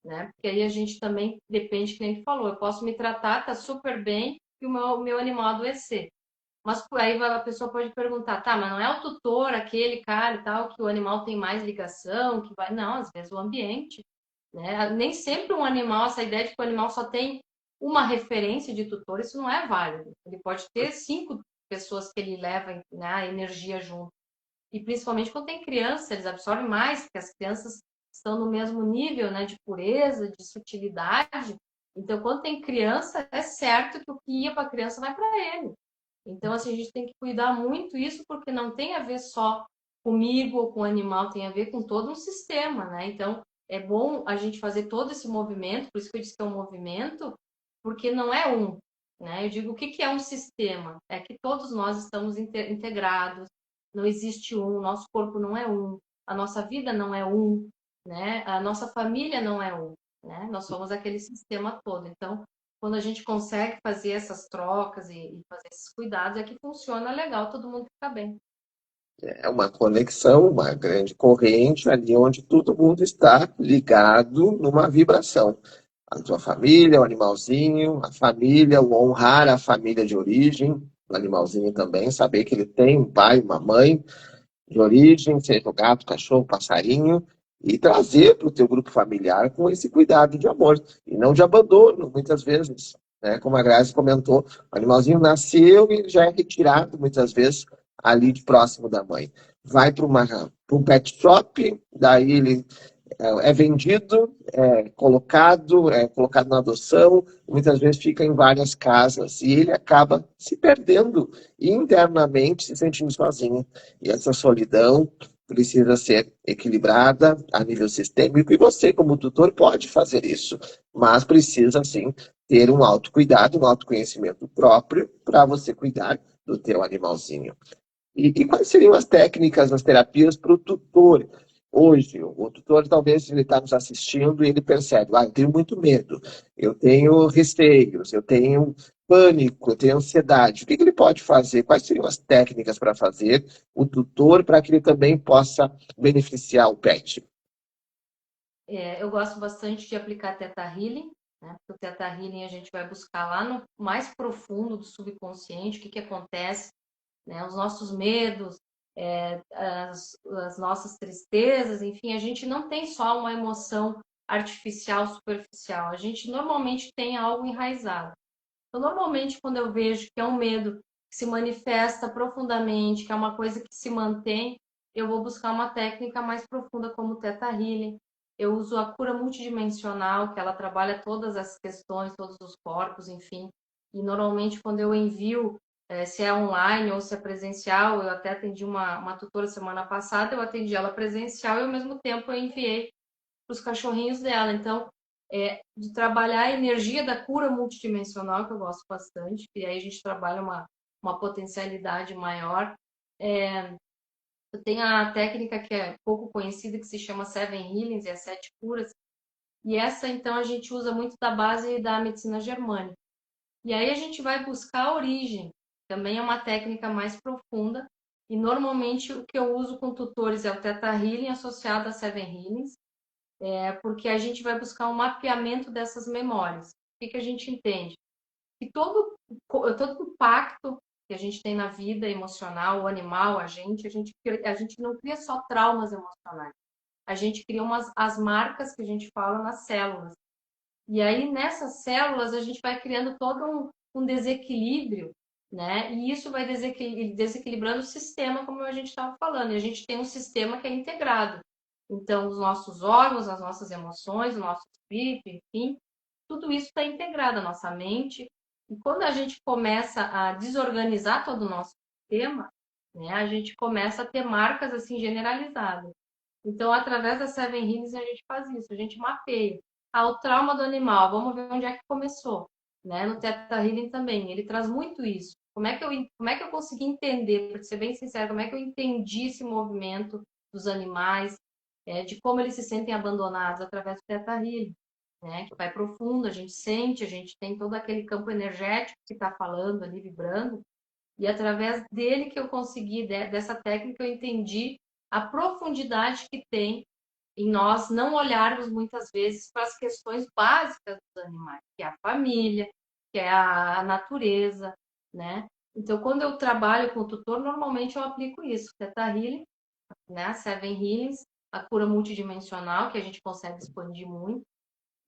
Speaker 2: né? Porque aí a gente também depende, que nem tu falou, eu posso me tratar, tá super bem, e o meu animal adoecer. Mas aí a pessoa pode perguntar, tá, mas não é o tutor, aquele cara e tal, que o animal tem mais ligação, que vai. Não, às vezes o ambiente, né? Nem sempre um animal, essa ideia de que o animal só tem uma referência de tutor, isso não é válido. Ele pode ter 5 pessoas que ele leva, né, a energia junto. E principalmente quando tem criança, eles absorvem mais, porque as crianças estão no mesmo nível, né, de pureza, de sutilidade. Então, quando tem criança, é certo que o que ia para a criança vai para ele. Então, assim, a gente tem que cuidar muito isso, porque não tem a ver só comigo ou com o animal, tem a ver com todo um sistema, né? Então, é bom a gente fazer todo esse movimento, por isso que eu disse que é um movimento, porque não é um, né? Eu digo, o que é um sistema? É que todos nós estamos integrados, não existe um, nosso corpo não é um, a nossa vida não é um, né? A nossa família não é um, né? Nós somos aquele sistema todo. Então, quando a gente consegue fazer essas trocas e fazer esses cuidados, é que funciona legal, todo mundo fica bem.
Speaker 3: É uma conexão, uma grande corrente ali onde todo mundo está ligado numa vibração. A tua família, o animalzinho, a família, o honrar a família de origem, o animalzinho também, saber que ele tem um pai, uma mãe de origem, seja o gato, cachorro, passarinho, e trazer para o teu grupo familiar com esse cuidado de amor, e não de abandono, muitas vezes. né? Como a Grazi comentou, o animalzinho nasceu e já é retirado, muitas vezes, ali de próximo da mãe. Vai para um pet shop, daí ele é vendido, é colocado na adoção, muitas vezes fica em várias casas e ele acaba se perdendo internamente, se sentindo sozinho. E essa solidão precisa ser equilibrada a nível sistêmico e você, como tutor, pode fazer isso, mas precisa, sim, ter um autocuidado, um autoconhecimento próprio para você cuidar do teu animalzinho. E quais seriam as técnicas, as terapias para o tutor? Hoje, o tutor talvez ele está nos assistindo e ele percebe, eu tenho muito medo, eu tenho receios, eu tenho pânico, eu tenho ansiedade. O que ele pode fazer? Quais seriam as técnicas para fazer o tutor para que ele também possa beneficiar o pet?
Speaker 2: Eu gosto bastante de aplicar Theta Healing, né? Porque o Theta Healing a gente vai buscar lá no mais profundo do subconsciente, o que acontece, né? Os nossos medos, as nossas tristezas, enfim, a gente não tem só uma emoção artificial, superficial, a gente normalmente tem algo enraizado. Então, normalmente, quando eu vejo que é um medo que se manifesta profundamente, que é uma coisa que se mantém, eu vou buscar uma técnica mais profunda como o Theta Healing. Eu uso a cura multidimensional, que ela trabalha todas as questões, todos os corpos, enfim. E normalmente, quando eu envio, se é online ou se é presencial, eu até atendi uma tutora semana passada, eu atendi ela presencial e ao mesmo tempo eu enviei para os cachorrinhos dela. Então, de trabalhar a energia da cura multidimensional, que eu gosto bastante, e aí a gente trabalha uma potencialidade maior. Eu tenho a técnica que é pouco conhecida, que se chama Seven Healings, e as 7 curas. E essa, então, a gente usa muito da base da medicina germânica. E aí a gente vai buscar a origem. Também é uma técnica mais profunda. E normalmente o que eu uso com tutores é o Theta Healing associado a Seven Healings, porque a gente vai buscar um mapeamento dessas memórias. O que a gente entende? Que todo impacto que a gente tem na vida emocional, o animal, a gente não cria só traumas emocionais. A gente cria as marcas que a gente fala nas células. E aí, nessas células, a gente vai criando todo um desequilíbrio, né? E isso vai desequilibrando o sistema, como a gente estava falando. E a gente tem um sistema que é integrado. Então, os nossos órgãos, as nossas emoções, o nosso espírito, enfim, tudo isso está integrado, a nossa mente. E quando a gente começa a desorganizar todo o nosso sistema, né, a gente começa a ter marcas assim generalizadas. Então, através da Seven Healings, a gente faz isso, a gente mapeia. O trauma do animal, vamos ver onde é que começou. Né? No Theta Healing também, ele traz muito isso. Como é que eu consegui entender, para ser bem sincero, como é que eu entendi esse movimento dos animais, de como eles se sentem abandonados através do Theta Healing, né? Que vai profundo, a gente sente, a gente tem todo aquele campo energético que está falando ali, vibrando, e através dele que eu consegui, dessa técnica, eu entendi a profundidade que tem em nós não olharmos muitas vezes para as questões básicas dos animais, que é a família, que é a natureza, né? Então, quando eu trabalho com o tutor, normalmente eu aplico isso, Theta Healing, né? Seven Healings, a cura multidimensional, que a gente consegue expandir muito,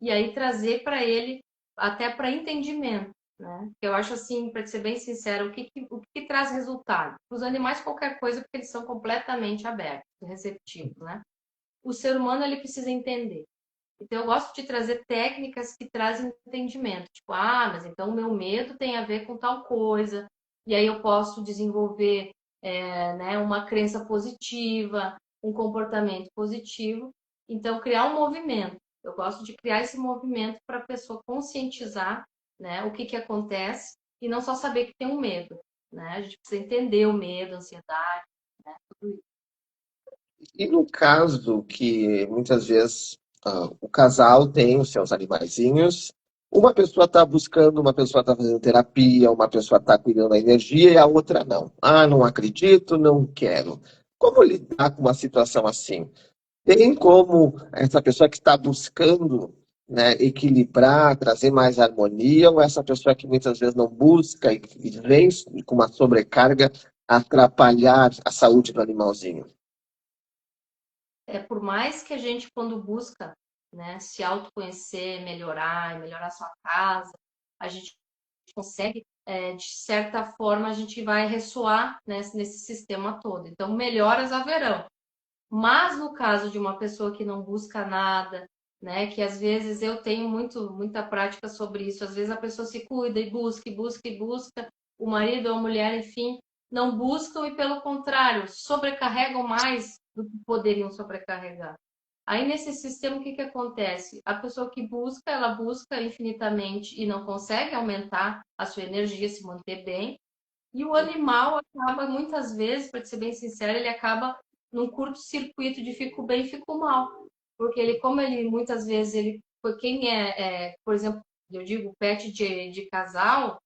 Speaker 2: e aí trazer para ele até para entendimento, né? Eu acho assim, para ser bem sincero, o que traz resultado? Para os animais, qualquer coisa, porque eles são completamente abertos, receptivos, né? O ser humano, ele precisa entender. Então, eu gosto de trazer técnicas que trazem entendimento. Tipo, mas então o meu medo tem a ver com tal coisa. E aí eu posso desenvolver né, uma crença positiva, um comportamento positivo. Então, criar um movimento. Eu gosto de criar esse movimento para a pessoa conscientizar, né, o que acontece e não só saber que tem um medo. Né? A gente precisa entender o medo, a ansiedade, né, tudo isso.
Speaker 3: E no caso que muitas vezes o casal tem os seus animaizinhos, uma pessoa está buscando, uma pessoa está fazendo terapia, uma pessoa está cuidando da energia e a outra não. Não acredito, não quero. Como lidar com uma situação assim? Tem como essa pessoa que está buscando, né, equilibrar, trazer mais harmonia, ou essa pessoa que muitas vezes não busca e vem com uma sobrecarga atrapalhar a saúde do animalzinho?
Speaker 2: Por mais que a gente, quando busca, né, se autoconhecer, melhorar sua casa, a gente consegue, de certa forma, a gente vai ressoar, né, nesse sistema todo. Então, melhoras haverão. Mas no caso de uma pessoa que não busca nada, né, que às vezes eu tenho muita prática sobre isso, às vezes a pessoa se cuida e busca, e busca, e busca, o marido ou a mulher, enfim, não buscam e, pelo contrário, sobrecarregam mais do que poderiam sobrecarregar. Aí, nesse sistema, o que acontece? A pessoa que busca, ela busca infinitamente e não consegue aumentar a sua energia, se manter bem. E o animal acaba, muitas vezes, para ser bem sincero, ele acaba num curto-circuito de fico bem e fico mal. Porque ele, como ele, muitas vezes, ele, quem por exemplo, eu digo pet de casal,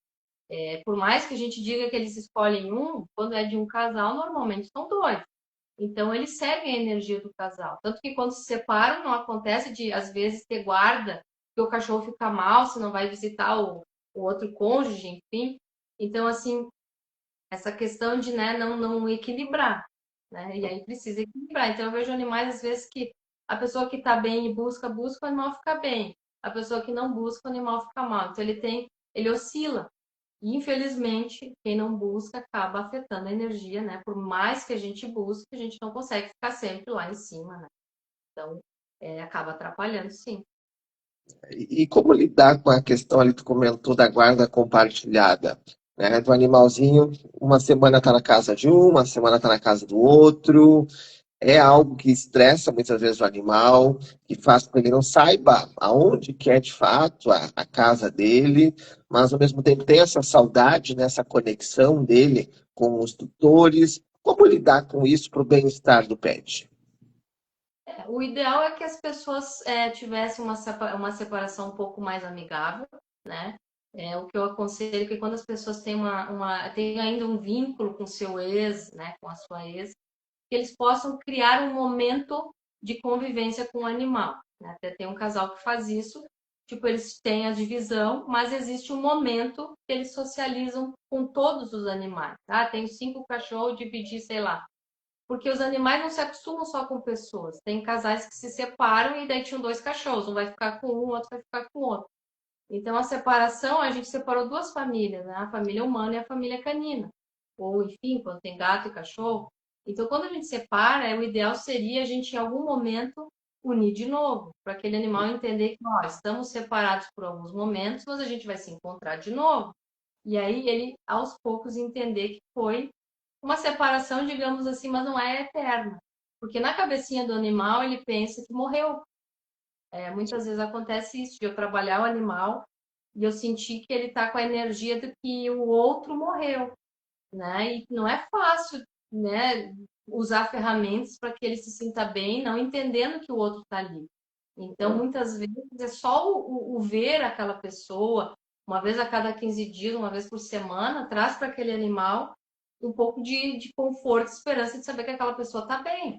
Speaker 2: por mais que a gente diga que eles escolhem um, quando é de um casal, normalmente são dois. Então, eles seguem a energia do casal. Tanto que quando se separam, não acontece de, às vezes, ter guarda, que o cachorro fica mal, se não vai visitar o outro cônjuge, enfim. Então, assim, essa questão de, né, não equilibrar, né? E aí precisa equilibrar. Então, eu vejo animais, às vezes, que a pessoa que está bem e busca, o animal fica bem. A pessoa que não busca, o animal fica mal. Então, ele oscila. E, infelizmente, quem não busca acaba afetando a energia, né? Por mais que a gente busque, a gente não consegue ficar sempre lá em cima, né? Então, acaba atrapalhando, sim.
Speaker 3: E como lidar com a questão ali, tu comentou da guarda compartilhada, né? Do animalzinho, uma semana está na casa de um, uma semana está na casa do outro. É algo que estressa muitas vezes o animal, que faz com que ele não saiba aonde que é de fato a casa dele, mas ao mesmo tempo tem essa saudade, né, essa conexão dele com os tutores. Como lidar com isso para o bem-estar do pet?
Speaker 2: O ideal é que as pessoas tivessem uma separação um pouco mais amigável, né? O que eu aconselho é que quando as pessoas têm ainda um vínculo com seu ex, né, com a sua ex, que eles possam criar um momento de convivência com o animal, né? Até tem um casal que faz isso, tipo, eles têm a divisão, mas existe um momento que eles socializam com todos os animais, tá? Tenho 5 cachorros, dividir, sei lá, porque os animais não se acostumam só com pessoas. Tem casais que se separam e daí tinham 2 cachorros. Um vai ficar com um, o outro vai ficar com o outro. Então, a separação, a gente separou 2 famílias, né? A família humana e a família canina. Ou, enfim, quando tem gato e cachorro. Então, quando a gente separa, o ideal seria a gente, em algum momento, unir de novo. Para aquele animal entender que nós estamos separados por alguns momentos, mas a gente vai se encontrar de novo. E aí, ele, aos poucos, entender que foi uma separação, digamos assim, mas não é eterna. Porque na cabecinha do animal ele pensa que morreu. Muitas vezes acontece isso, de eu trabalhar o animal e eu sentir que ele está com a energia do que o outro morreu, né? E não é fácil, né, usar ferramentas para que ele se sinta bem, não entendendo que o outro está ali. Então, muitas vezes é só o ver aquela pessoa, uma vez a cada 15 dias, uma vez por semana, traz para aquele animal um pouco de conforto, esperança de saber que aquela pessoa está bem,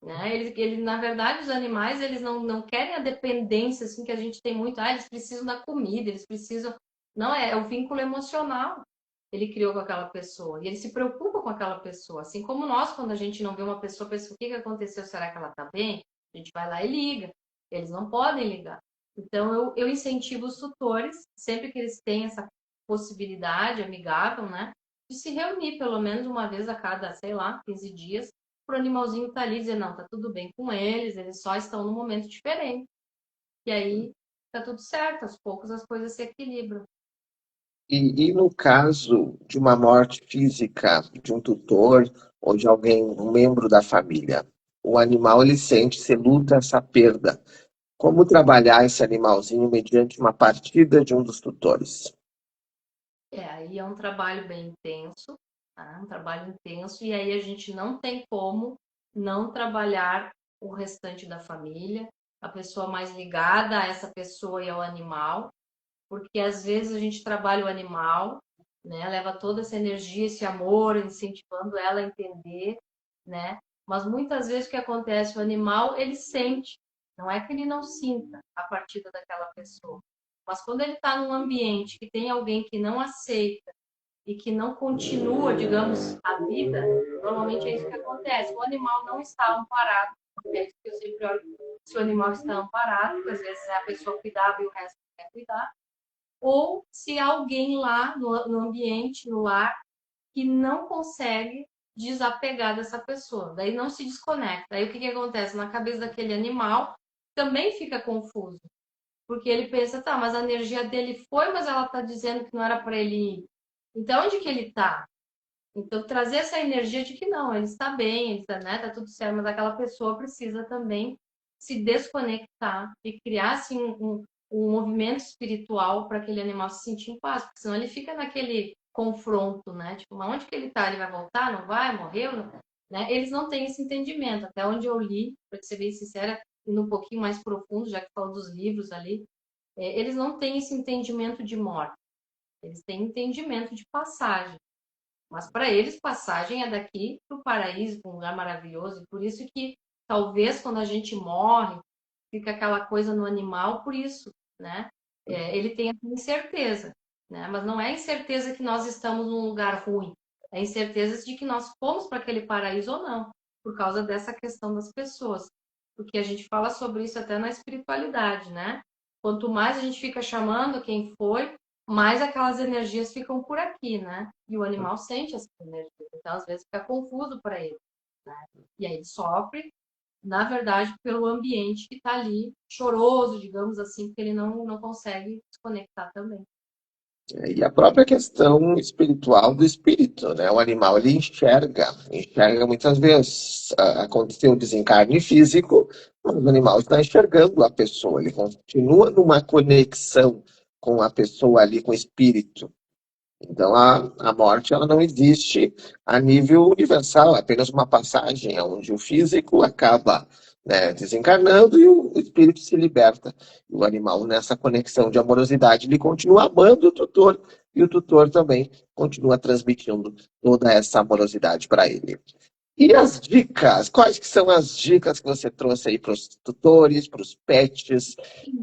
Speaker 2: né? Na verdade, os animais, eles não querem a dependência, assim, que a gente tem muito. Eles precisam da comida, eles precisam... Não, é o vínculo emocional que ele criou com aquela pessoa. E ele se preocupa com aquela pessoa. Assim como nós, quando a gente não vê uma pessoa, pensa, o que aconteceu? Será que ela está bem? A gente vai lá e liga. Eles não podem ligar. Então, eu incentivo os tutores, sempre que eles têm essa possibilidade amigável, né? De se reunir pelo menos uma vez a cada, sei lá, 15 dias, para o animalzinho estar ali e dizer, não, tá tudo bem com eles só estão num momento diferente. E aí tá tudo certo, aos poucos as coisas se equilibram.
Speaker 3: E no caso de uma morte física de um tutor ou de alguém, um membro da família, o animal ele sente, se luta essa perda. Como trabalhar esse animalzinho mediante uma partida de um dos tutores?
Speaker 2: Aí é um trabalho bem intenso, tá? Um trabalho intenso, e aí a gente não tem como não trabalhar o restante da família, a pessoa mais ligada a essa pessoa e ao animal, porque às vezes a gente trabalha o animal, né? Leva toda essa energia, esse amor, incentivando ela a entender, né? Mas muitas vezes o que acontece, o animal, ele sente, não é que ele não sinta a partida daquela pessoa, mas quando ele está num ambiente que tem alguém que não aceita e que não continua, digamos, a vida, normalmente é isso que acontece. O animal não está amparado, é isso que eu sempre olho, se o animal está amparado, porque às vezes a pessoa cuidava e o resto não quer cuidar, ou se há alguém lá no ambiente, no lar, que não consegue desapegar dessa pessoa. Daí não se desconecta. Aí o que que acontece? Na cabeça daquele animal também fica confuso. Porque ele pensa, tá, mas a energia dele foi, mas ela tá dizendo que não era para ele ir. Então, onde que ele tá? Então, trazer essa energia de que não, ele está bem, ele está, né, tá tudo certo, mas aquela pessoa precisa também se desconectar e criar, assim, um movimento espiritual para aquele animal se sentir em paz, porque senão ele fica naquele confronto, né? Tipo, mas onde que ele tá? Ele vai voltar? Não vai? Morreu? Não? Né? Eles não têm esse entendimento. Até onde eu li, para ser bem sincera, indo um pouquinho mais profundo, já que falou dos livros ali, eles não têm esse entendimento de morte. Eles têm entendimento de passagem. Mas para eles, passagem é daqui para o paraíso, para um lugar maravilhoso. E por isso que talvez quando a gente morre, fica aquela coisa no animal, por isso, né? Ele tem essa incerteza, né? Mas não é incerteza que nós estamos num lugar ruim. É incerteza de que nós fomos para aquele paraíso ou não, por causa dessa questão das pessoas. Porque a gente fala sobre isso até na espiritualidade, né? Quanto mais a gente fica chamando quem foi, mais aquelas energias ficam por aqui, né? E o animal sente essas energias, então às vezes fica confuso para ele, né? E aí ele sofre, na verdade, pelo ambiente que está ali, choroso, digamos assim, porque ele não consegue se conectar também.
Speaker 3: E a própria questão espiritual do espírito, né? O animal ele enxerga muitas vezes. Aconteceu o desencarne físico, mas o animal está enxergando a pessoa, ele continua numa conexão com a pessoa ali, com o espírito. Então a morte ela não existe a nível universal, é apenas uma passagem onde o físico acaba, né, desencarnando e o espírito se liberta. E o animal, nessa conexão de amorosidade, ele continua amando o tutor e o tutor também continua transmitindo toda essa amorosidade para ele. E as dicas? Quais que são as dicas que você trouxe aí para os tutores, para os pets,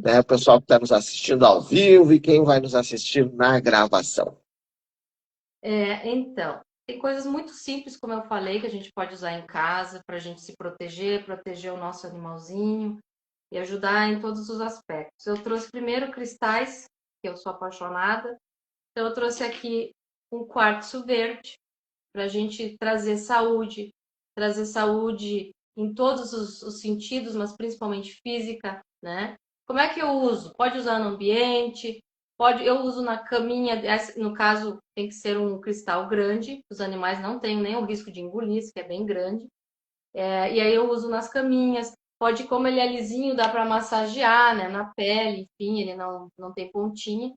Speaker 3: né, o pessoal que está nos assistindo ao vivo e quem vai nos assistir na gravação?
Speaker 2: Então, tem coisas muito simples, como eu falei, que a gente pode usar em casa para a gente se proteger, proteger o nosso animalzinho e ajudar em todos os aspectos. Eu trouxe primeiro cristais, que eu sou apaixonada. Então, eu trouxe aqui um quartzo verde para a gente trazer saúde em todos os sentidos, mas principalmente física, né? Como é que eu uso? Pode usar no ambiente, eu uso na caminha, no caso tem que ser um cristal grande, os animais não têm nem o risco de engolir, que é bem grande. E aí eu uso nas caminhas, pode, como ele é lisinho, dá para massagear, né, na pele, enfim, ele não tem pontinha.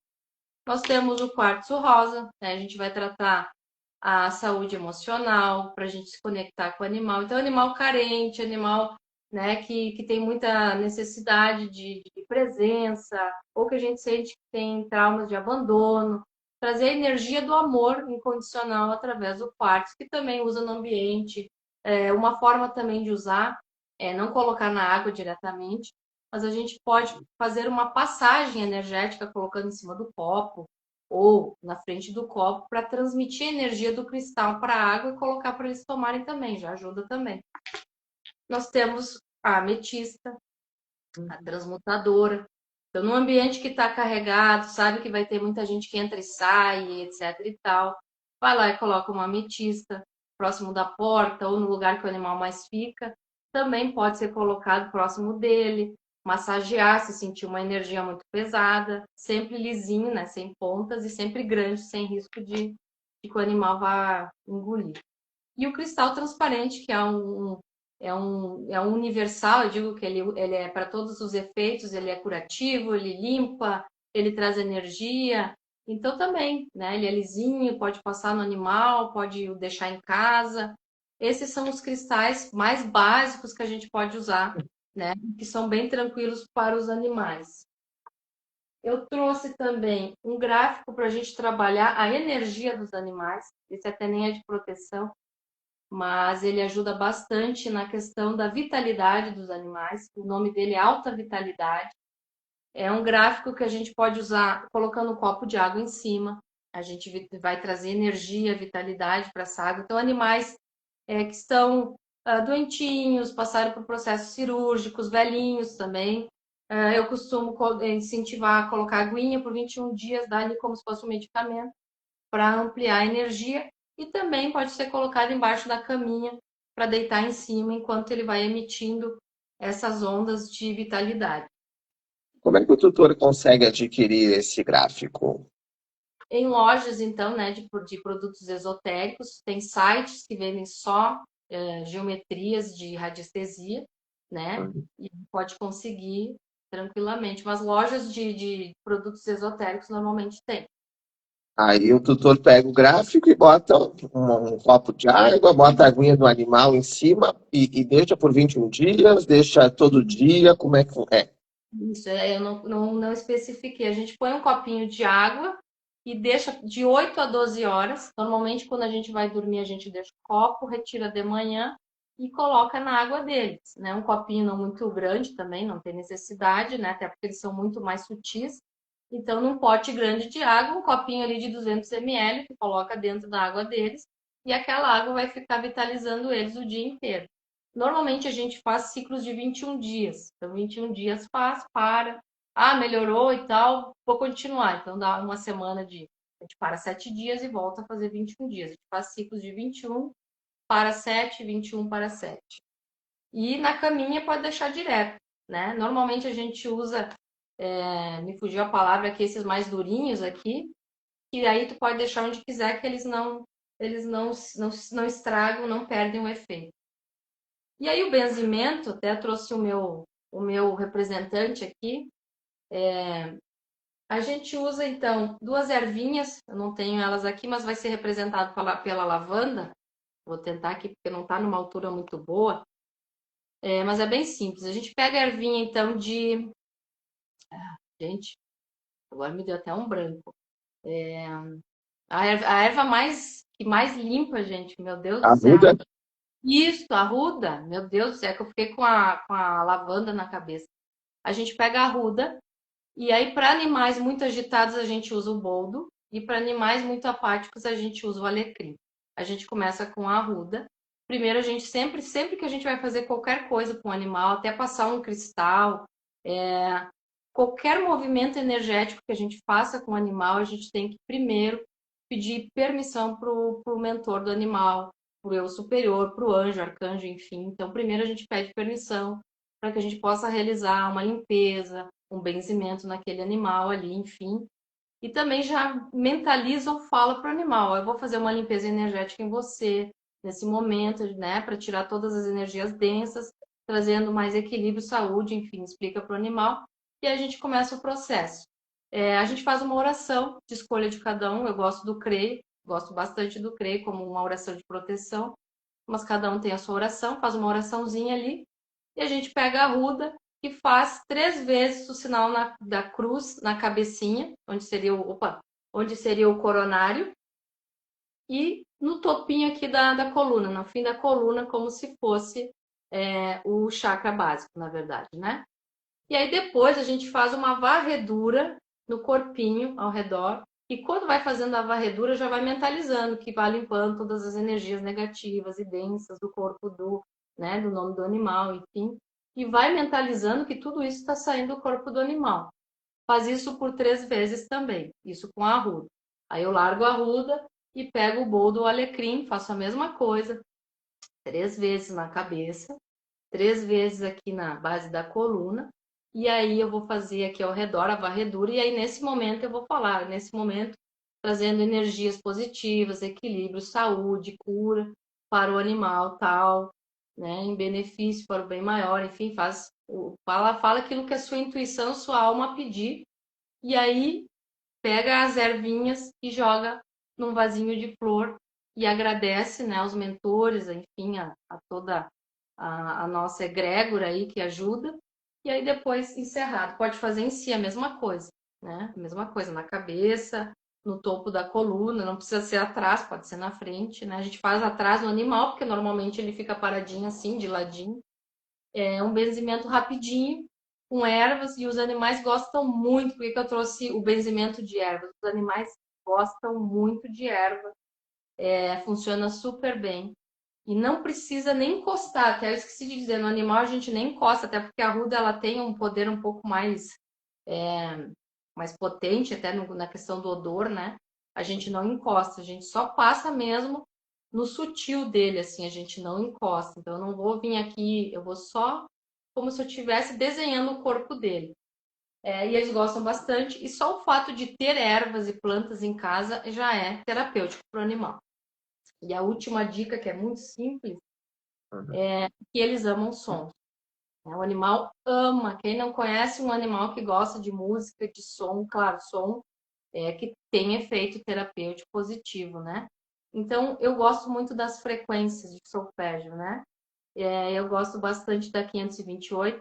Speaker 2: Nós temos o quartzo rosa, né, a gente vai tratar a saúde emocional, para a gente se conectar com o animal. Então, animal carente, animal, né, que tem muita necessidade de presença, ou que a gente sente que tem traumas de abandono, trazer a energia do amor incondicional através do quartzo, que também usa no ambiente. Uma forma também de usar é não colocar na água diretamente, mas a gente pode fazer uma passagem energética colocando em cima do copo, ou na frente do copo para transmitir a energia do cristal para a água e colocar para eles tomarem também, já ajuda também. Nós temos a ametista, a transmutadora. Então, no ambiente que está carregado, sabe que vai ter muita gente que entra e sai, etc e tal, vai lá e coloca uma ametista próximo da porta ou no lugar que o animal mais fica. Também pode ser colocado próximo dele, massagear se sentir uma energia muito pesada, sempre lisinho, né, sem pontas e sempre grande, sem risco de que o animal vá engolir. E o cristal transparente, que é um universal, eu digo que ele é para todos os efeitos, ele é curativo, ele limpa, ele traz energia. Então também, né? Ele é lisinho, pode passar no animal, pode o deixar em casa. Esses são os cristais mais básicos que a gente pode usar, né? Que são bem tranquilos para os animais. Eu trouxe também um gráfico para a gente trabalhar a energia dos animais. Esse até nem é de proteção, mas ele ajuda bastante na questão da vitalidade dos animais. O nome dele é Alta Vitalidade. É um gráfico que a gente pode usar colocando um copo de água em cima. A gente vai trazer energia, vitalidade para essa água. Então, animais que estão doentinhos, passaram por processos cirúrgicos, velhinhos também. Eu costumo incentivar a colocar aguinha por 21 dias, dar ali como se fosse um medicamento para ampliar a energia, e também pode ser colocado embaixo da caminha para deitar em cima enquanto ele vai emitindo essas ondas de vitalidade.
Speaker 3: Como é que o tutor consegue adquirir esse gráfico?
Speaker 2: Em lojas, então, né, de produtos esotéricos, tem sites que vendem só geometrias de radiestesia, né, e pode conseguir tranquilamente. Mas lojas de produtos esotéricos normalmente tem.
Speaker 3: Aí o tutor pega o gráfico e bota um copo de água, bota a aguinha do animal em cima e deixa por 21 dias, deixa todo dia, como é que é?
Speaker 2: Isso, eu não especifiquei. A gente põe um copinho de água e deixa de 8 a 12 horas. Normalmente, quando a gente vai dormir, a gente deixa o copo, retira de manhã e coloca na água deles, né? Um copinho não muito grande também, não tem necessidade, né? Até porque eles são muito mais sutis. Então, num pote grande de água, um copinho ali de 200 ml, que coloca dentro da água deles, e aquela água vai ficar vitalizando eles o dia inteiro. Normalmente a gente faz ciclos de 21 dias. Então, 21 dias faz, para. Ah, melhorou e tal, vou continuar. Então, dá uma semana de. A gente para 7 dias e volta a fazer 21 dias. A gente faz ciclos de 21 para 7, 21 para 7. E na caminha pode deixar direto, né? Normalmente a gente usa, me fugiu a palavra aqui, esses mais durinhos aqui, que aí tu pode deixar onde quiser que eles não estragam, não perdem o efeito. E aí o benzimento, até trouxe o meu representante aqui, a gente usa então 2 ervinhas, eu não tenho elas aqui, mas vai ser representado pela lavanda. Vou tentar aqui porque não está numa altura muito boa, mas é bem simples. A gente pega a ervinha então de... Gente, agora me deu até um branco. A erva que mais limpa, gente, meu Deus do céu.
Speaker 3: Arruda?
Speaker 2: Isso, arruda, meu Deus do céu, que eu fiquei com a lavanda na cabeça. A gente pega a arruda. E aí, para animais muito agitados, a gente usa o boldo. E para animais muito apáticos, a gente usa o alecrim. A gente começa com a arruda. Primeiro, a gente sempre que a gente vai fazer qualquer coisa com o animal, até passar um cristal, qualquer movimento energético que a gente faça com o animal, a gente tem que primeiro pedir permissão para o mentor do animal, para o eu superior, para o anjo, arcanjo, enfim. Então, primeiro a gente pede permissão para que a gente possa realizar uma limpeza, um benzimento naquele animal ali, enfim. E também já mentaliza ou fala para o animal: eu vou fazer uma limpeza energética em você nesse momento, né, para tirar todas as energias densas, trazendo mais equilíbrio, saúde, enfim, explica para o animal. E a gente começa o processo. A gente faz uma oração de escolha de cada um. Eu gosto do CREI, gosto bastante do CREI como uma oração de proteção, mas cada um tem a sua oração, faz uma oraçãozinha ali, e a gente pega a arruda e faz 3 vezes o sinal da cruz na cabecinha, onde seria o coronário, e no topinho aqui da coluna, no fim da coluna, como se fosse o chakra básico, na verdade, né? E aí depois a gente faz uma varredura no corpinho ao redor, e quando vai fazendo a varredura, já vai mentalizando que vai limpando todas as energias negativas e densas do corpo do nome do animal, enfim. E vai mentalizando que tudo isso está saindo do corpo do animal. Faz isso por 3 vezes também, isso com a arruda. Aí eu largo a arruda e pego o boldo do alecrim, faço a mesma coisa, 3 vezes na cabeça, 3 vezes aqui na base da coluna, e aí eu vou fazer aqui ao redor a varredura, e aí nesse momento eu vou falar, nesse momento trazendo energias positivas, equilíbrio, saúde, cura para o animal tal, né, em benefício para o bem maior, enfim, fala aquilo que a sua intuição, sua alma pedir, e aí pega as ervinhas e joga num vasinho de flor e agradece, né, aos mentores, enfim, a toda a nossa egrégora aí que ajuda, e aí depois encerrado. Pode fazer em si a mesma coisa, né? A mesma coisa na cabeça, no topo da coluna, não precisa ser atrás, pode ser na frente, né? A gente faz atrás no animal, porque normalmente ele fica paradinho assim, de ladinho. É um benzimento rapidinho, com ervas, e os animais gostam muito. Por que eu trouxe o benzimento de ervas? Os animais gostam muito de erva, funciona super bem. E não precisa nem encostar, até eu esqueci de dizer, no animal a gente nem encosta, até porque a ruda ela tem um poder um pouco mais potente, até na questão do odor, né? A gente não encosta, a gente só passa mesmo no sutil dele, assim, a gente não encosta. Então, eu não vou vir aqui, eu vou só como se eu estivesse desenhando o corpo dele. E eles gostam bastante, e só o fato de ter ervas e plantas em casa já é terapêutico para o animal. E a última dica, que é muito simples, é que eles amam som. O animal ama. Quem não conhece um animal que gosta de música, de som, claro, som que tem efeito terapêutico positivo, né? Então, eu gosto muito das frequências de solfégio, né? Eu gosto bastante da 528,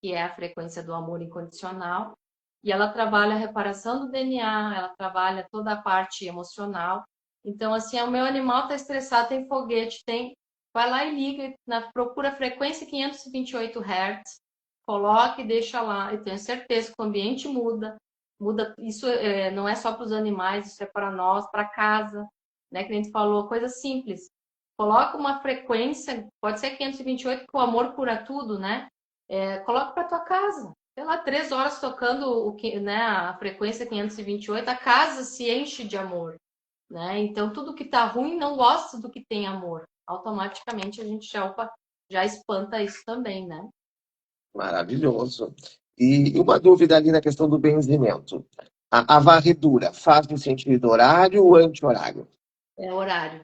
Speaker 2: que é a frequência do amor incondicional, e ela trabalha a reparação do DNA, ela trabalha toda a parte emocional. Então, assim, o meu animal está estressado, tem foguete, vai lá e liga, procura a frequência 528 Hz, coloca e deixa lá. Eu tenho certeza que o ambiente muda. Isso não é só para os animais, isso é para nós, para casa, né? Que a gente falou, coisa simples. Coloca uma frequência, pode ser 528, que o amor cura tudo, né? Coloca para tua casa. Sei lá, 3 horas tocando né, a frequência 528, a casa se enche de amor, né? Então, tudo que tá ruim não gosta do que tem amor. Automaticamente a gente já espanta isso também, né?
Speaker 3: Maravilhoso. E uma dúvida ali na questão do benzimento. A varredura faz no sentido horário ou anti-horário?
Speaker 2: É horário,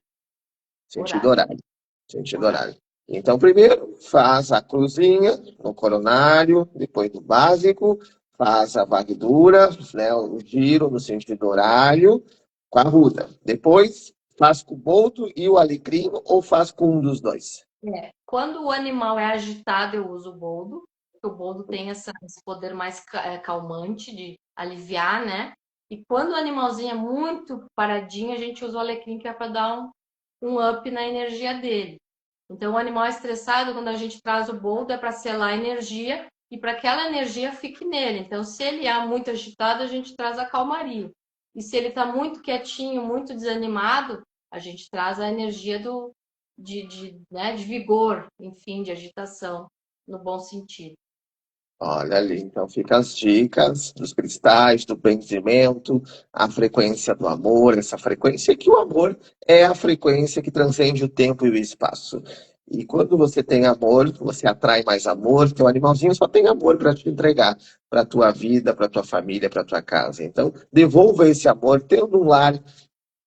Speaker 3: Sentido
Speaker 2: horário,
Speaker 3: horário. Sentido
Speaker 2: horário.
Speaker 3: horário. Então, primeiro, faz a cruzinha no coronário, depois do básico, faz a varredura, né, o giro no sentido horário, com a ruda. Depois, faz com o boldo e o alecrim, ou faz com um dos dois.
Speaker 2: Quando o animal é agitado, eu uso o boldo, porque o boldo tem esse poder mais calmante de aliviar, né? E quando o animalzinho é muito paradinho, a gente usa o alecrim, que é para dar um up na energia dele. Então, o animal estressado, quando a gente traz o boldo, é para selar a energia e para que aquela energia fique nele. Então, se ele é muito agitado, a gente traz a calmaria. E se ele está muito quietinho, muito desanimado, a gente traz a energia né, de vigor, enfim, de agitação, no bom sentido.
Speaker 3: Olha ali, então fica as dicas dos cristais, do benzimento, a frequência do amor, essa frequência que o amor é a frequência que transcende o tempo e o espaço. E quando você tem amor, você atrai mais amor, teu animalzinho só tem amor para te entregar, para tua vida, para tua família, para tua casa. Então, devolva esse amor tendo um lar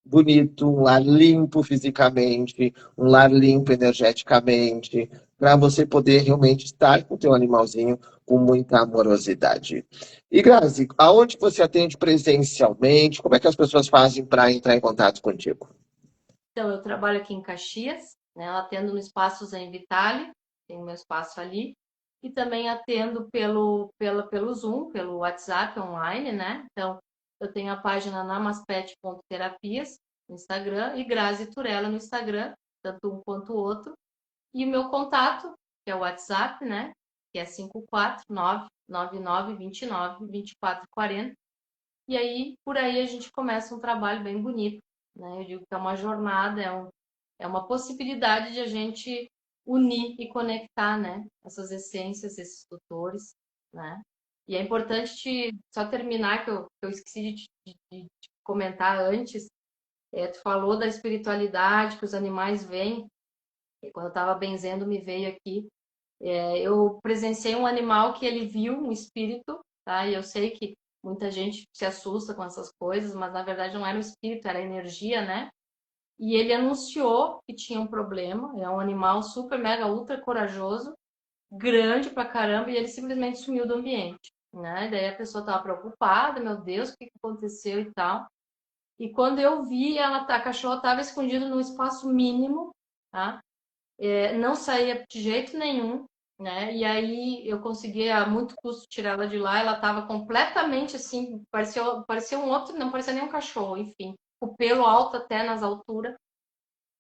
Speaker 3: bonito, um lar limpo fisicamente, um lar limpo energeticamente, para você poder realmente estar com o teu animalzinho com muita amorosidade. E Grazi, aonde você atende presencialmente? Como é que as pessoas fazem para entrar em contato contigo?
Speaker 2: Então, eu trabalho aqui em Caxias, né, eu atendo no espaço Zen Vitale, tem o meu espaço ali, e também atendo pelo Zoom, pelo WhatsApp online, né? Então, eu tenho a página namaspet.terapias no Instagram e Grazi Turella no Instagram, tanto um quanto o outro. E o meu contato, que é o WhatsApp, né? Que é 54999292440. E aí, por aí, a gente começa um trabalho bem bonito, né? Eu digo que é uma jornada, é uma possibilidade de a gente unir e conectar, né? Essas essências, esses tutores, né? E é importante só terminar, que eu esqueci de comentar antes. Tu falou da espiritualidade que os animais veem. E quando eu estava benzendo, me veio aqui. Eu presenciei um animal que ele viu um espírito, tá? E eu sei que muita gente se assusta com essas coisas, mas na verdade não era um espírito, era energia, né? E ele anunciou que tinha um problema. É um animal super, mega, ultra corajoso, grande pra caramba, e ele simplesmente sumiu do ambiente, né? E daí a pessoa estava preocupada, meu Deus, o que aconteceu e tal. E quando eu vi, a cachorra estava escondida num espaço mínimo, tá? Não saía de jeito nenhum, né? E aí eu consegui a muito custo tirar ela de lá. Ela estava completamente assim, parecia um outro, não parecia nem um cachorro, enfim, o pelo alto até nas alturas.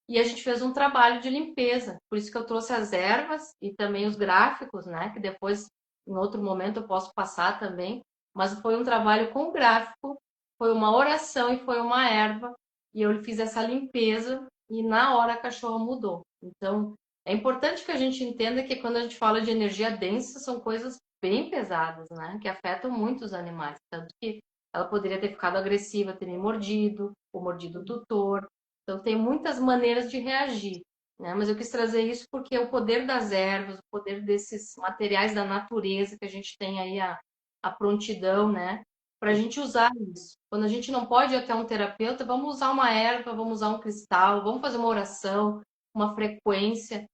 Speaker 2: E a gente fez um trabalho de limpeza, por isso que eu trouxe as ervas e também os gráficos, né? Que depois, em outro momento, eu posso passar também. Mas foi um trabalho com gráfico, foi uma oração e foi uma erva. E eu fiz essa limpeza e na hora a cachorra mudou. Então, é importante que a gente entenda que quando a gente fala de energia densa, são coisas bem pesadas, né? Que afetam muito os animais. Tanto que ela poderia ter ficado agressiva, ter me mordido, ou mordido o tutor. Então, tem muitas maneiras de reagir, né? Mas eu quis trazer isso porque o poder das ervas, o poder desses materiais da natureza que a gente tem aí a prontidão, né? Para a gente usar isso. Quando a gente não pode ir até um terapeuta, vamos usar uma erva, vamos usar um cristal, vamos fazer uma oração, uma frequência,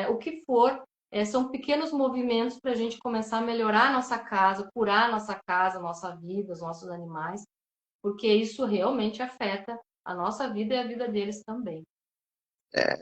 Speaker 2: o que for. São pequenos movimentos para a gente começar a melhorar a nossa casa, curar a nossa casa, a nossa vida, os nossos animais, porque isso realmente afeta a nossa vida e a vida deles também.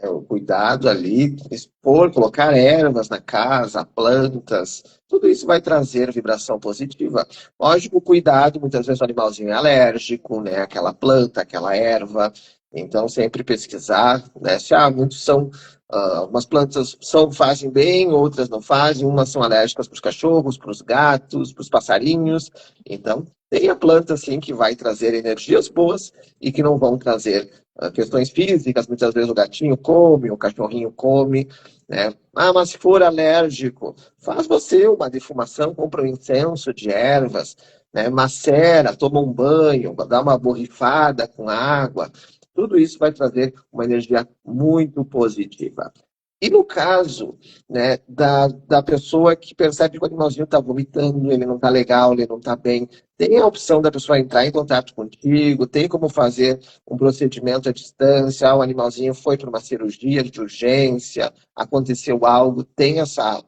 Speaker 3: O cuidado ali, expor, colocar ervas na casa, plantas, tudo isso vai trazer vibração positiva. Lógico, cuidado, muitas vezes o animalzinho é alérgico, né? Aquela planta, aquela erva. Então, sempre pesquisar, né? Se muitos são, algumas plantas fazem bem, outras não fazem, umas são alérgicas para os cachorros, para os gatos, para os passarinhos. Então, tem a planta, assim, que vai trazer energias boas e que não vão trazer questões físicas, muitas vezes o gatinho come, o cachorrinho come, né? Mas se for alérgico, faz você uma defumação, compra um incenso de ervas, né? Macera, toma um banho, dá uma borrifada com água. Tudo isso vai trazer uma energia muito positiva. E no caso, né, da pessoa que percebe que o animalzinho está vomitando, ele não está legal, ele não está bem, tem a opção da pessoa entrar em contato contigo, tem como fazer um procedimento à distância, o animalzinho foi para uma cirurgia de urgência, aconteceu algo, tem essa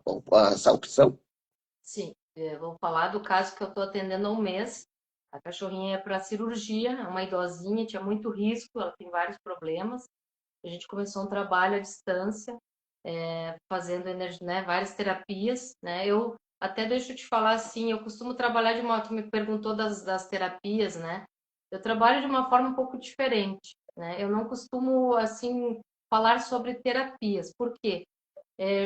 Speaker 3: opção?
Speaker 2: Sim, vou falar do caso que eu estou atendendo há um mês. A cachorrinha é para cirurgia, é uma idosinha, tinha muito risco, ela tem vários problemas. A gente começou um trabalho à distância, fazendo energia, né, várias terapias, né? Eu até deixo te falar assim, eu costumo trabalhar de uma, tu me perguntou das terapias, né? Eu trabalho de uma forma um pouco diferente, né? Eu não costumo assim falar sobre terapias. Por quê?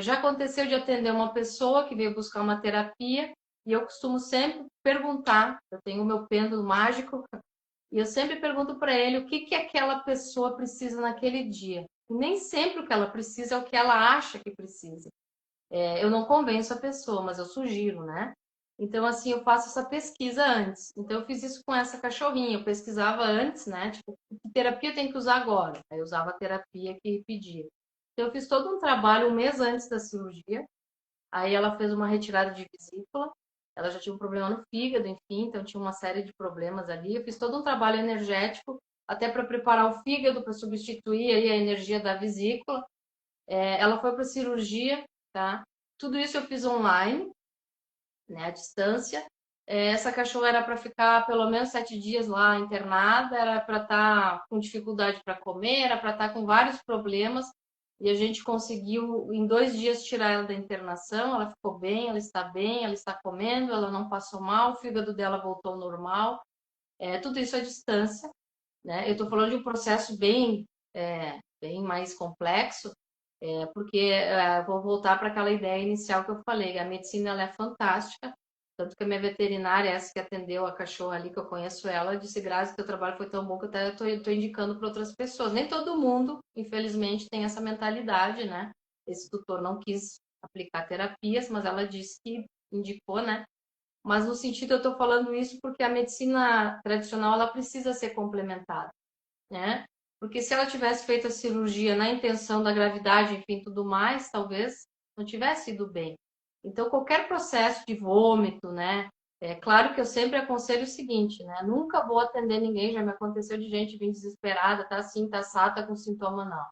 Speaker 2: Já aconteceu de atender uma pessoa que veio buscar uma terapia e eu costumo sempre perguntar, eu tenho o meu pêndulo mágico, e eu sempre pergunto para ele o que que aquela pessoa precisa naquele dia. E nem sempre o que ela precisa é o que ela acha que precisa. Eu não convenço a pessoa, mas eu sugiro, né? Então, assim, eu faço essa pesquisa antes. Então, eu fiz isso com essa cachorrinha. Eu pesquisava antes, né? Tipo, que terapia tem que usar agora? Aí eu usava a terapia que pedia. Então, eu fiz todo um trabalho um mês antes da cirurgia. Aí ela fez uma retirada de vesícula. Ela já tinha um problema no fígado, enfim, então tinha uma série de problemas ali. Eu fiz todo um trabalho energético, até para preparar o fígado para substituir aí a energia da vesícula. Ela foi para cirurgia, tá? Tudo isso eu fiz online, né, à distância. Essa cachorra era para ficar pelo menos 7 dias lá internada, era para estar com dificuldade para comer, era para estar com vários problemas. E a gente conseguiu, em 2 dias, tirar ela da internação. Ela ficou bem, ela está comendo, ela não passou mal, o fígado dela voltou ao normal. Tudo isso à distância, né? Eu estou falando de um processo bem mais complexo, porque vou voltar para aquela ideia inicial que eu falei. A medicina ela é fantástica, tanto que a minha veterinária, essa que atendeu a cachorra ali, que eu conheço ela, disse: Grazi, teu trabalho foi tão bom que eu até estou indicando para outras pessoas. Nem todo mundo, infelizmente, tem essa mentalidade, né? Esse tutor não quis aplicar terapias, mas ela disse que indicou, né? Mas no sentido, eu estou falando isso porque a medicina tradicional ela precisa ser complementada, né? Porque se ela tivesse feito a cirurgia na intenção da gravidade, enfim, tudo mais, talvez não tivesse ido bem. Então, qualquer processo de vômito, né? É claro que eu sempre aconselho o seguinte, né? Nunca vou atender ninguém, já me aconteceu de gente vir desesperada, tá assim, tá assada, tá com sintoma não.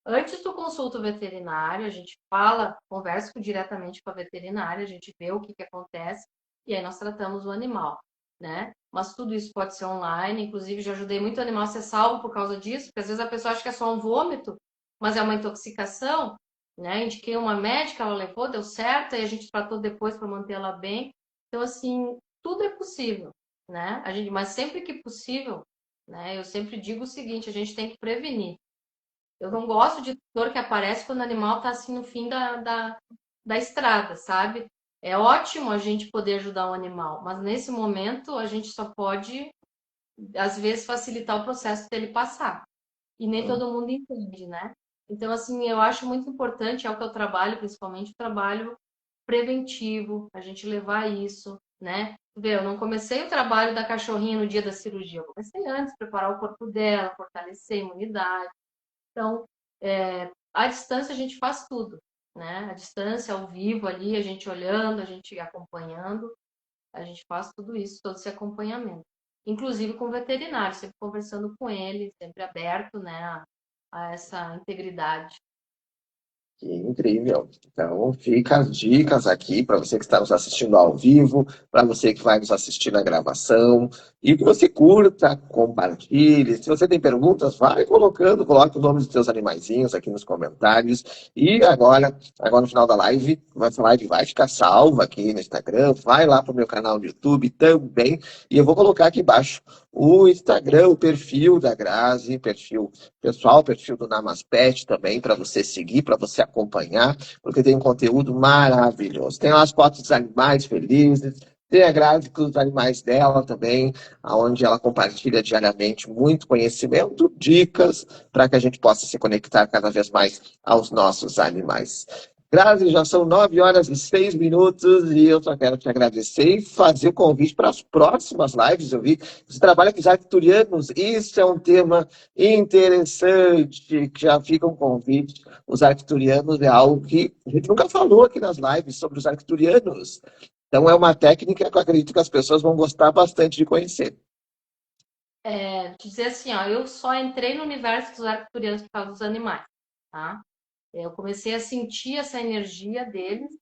Speaker 2: Antes do consulto veterinário, a gente fala, conversa diretamente com a veterinária, a gente vê o que que acontece e aí nós tratamos o animal, né? Mas tudo isso pode ser online, inclusive já ajudei muito animal a ser salvo por causa disso, porque às vezes a pessoa acha que é só um vômito, mas é uma intoxicação, né? Indiquei uma médica, ela levou, deu certo, e a gente tratou depois para manter ela bem. Então, assim, tudo é possível, né? Mas sempre que possível, né? Eu sempre digo o seguinte, a gente tem que prevenir. Eu não gosto de dor que aparece quando o animal está assim no fim da estrada, sabe? É ótimo a gente poder ajudar o animal, mas nesse momento a gente só pode, às vezes, facilitar o processo dele passar. E nem todo mundo entende, né? Então, assim, eu acho muito importante, é o que eu trabalho, principalmente o trabalho preventivo, a gente levar isso, né? Vê, eu não comecei o trabalho da cachorrinha no dia da cirurgia, eu comecei antes, preparar o corpo dela, fortalecer a imunidade. Então, à distância a gente faz tudo, né? À distância, ao vivo ali, a gente olhando, a gente acompanhando, a gente faz tudo isso, todo esse acompanhamento. Inclusive com o veterinário, sempre conversando com ele, sempre aberto, né, a essa integridade.
Speaker 3: Que incrível. Então, fica as dicas aqui para você que está nos assistindo ao vivo, para você que vai nos assistir na gravação, e que você curta, compartilhe. Se você tem perguntas, vai colocando, coloque o nome dos seus animaizinhos aqui nos comentários. E agora no final da live, essa live vai ficar salva aqui no Instagram, vai lá para o meu canal no YouTube também, e eu vou colocar aqui embaixo o Instagram, o perfil da Grazi, perfil pessoal, perfil do Namaspet também, para você seguir, para você acompanhar, porque tem um conteúdo maravilhoso. Tem lá as fotos dos animais felizes, tem a Grazi com os animais dela também, onde ela compartilha diariamente muito conhecimento, dicas, para que a gente possa se conectar cada vez mais aos nossos animais. Grazi, já são 9h06 e eu só quero te agradecer e fazer o convite para as próximas lives. Eu vi que você trabalha com os arcturianos, isso é um tema interessante, que já fica um convite. Os arcturianos é algo que a gente nunca falou aqui nas lives sobre os arcturianos. Então é uma técnica que eu acredito que as pessoas vão gostar bastante de conhecer.
Speaker 2: Dizer assim, ó, eu só entrei no universo dos arcturianos por causa dos animais, tá? Eu comecei a sentir essa energia deles,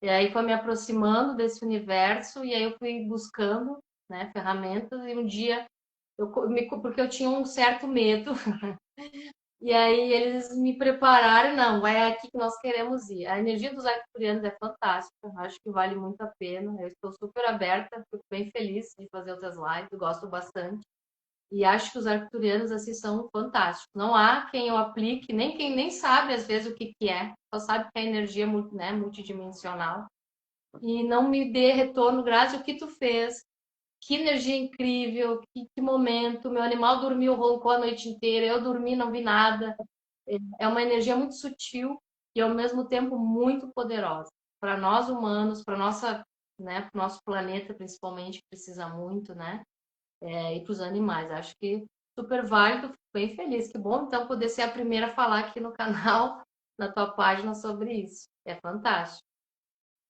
Speaker 2: e aí foi me aproximando desse universo, e aí eu fui buscando, né, ferramentas, e um dia, porque eu tinha um certo medo, e aí eles me prepararam, não, vai aqui que nós queremos ir. A energia dos arcturianos é fantástica, acho que vale muito a pena, eu estou super aberta, fico bem feliz de fazer outras lives, gosto bastante. E acho que os arcturianos, assim, são fantásticos. Não há quem eu aplique, nem quem nem sabe, às vezes, o que é. Só sabe que a energia é né, multidimensional. E não me dê retorno, Grazi, o que tu fez. Que energia incrível, que momento. Meu animal dormiu, roncou a noite inteira. Eu dormi, não vi nada. É uma energia muito sutil e, ao mesmo tempo, muito poderosa. Para nós humanos, para nossa, né, para o nosso planeta, principalmente, que precisa muito, né? E para os animais. Acho que super válido, fico bem feliz. Que bom, então, poder ser a primeira a falar aqui no canal, na tua página, sobre isso. É fantástico.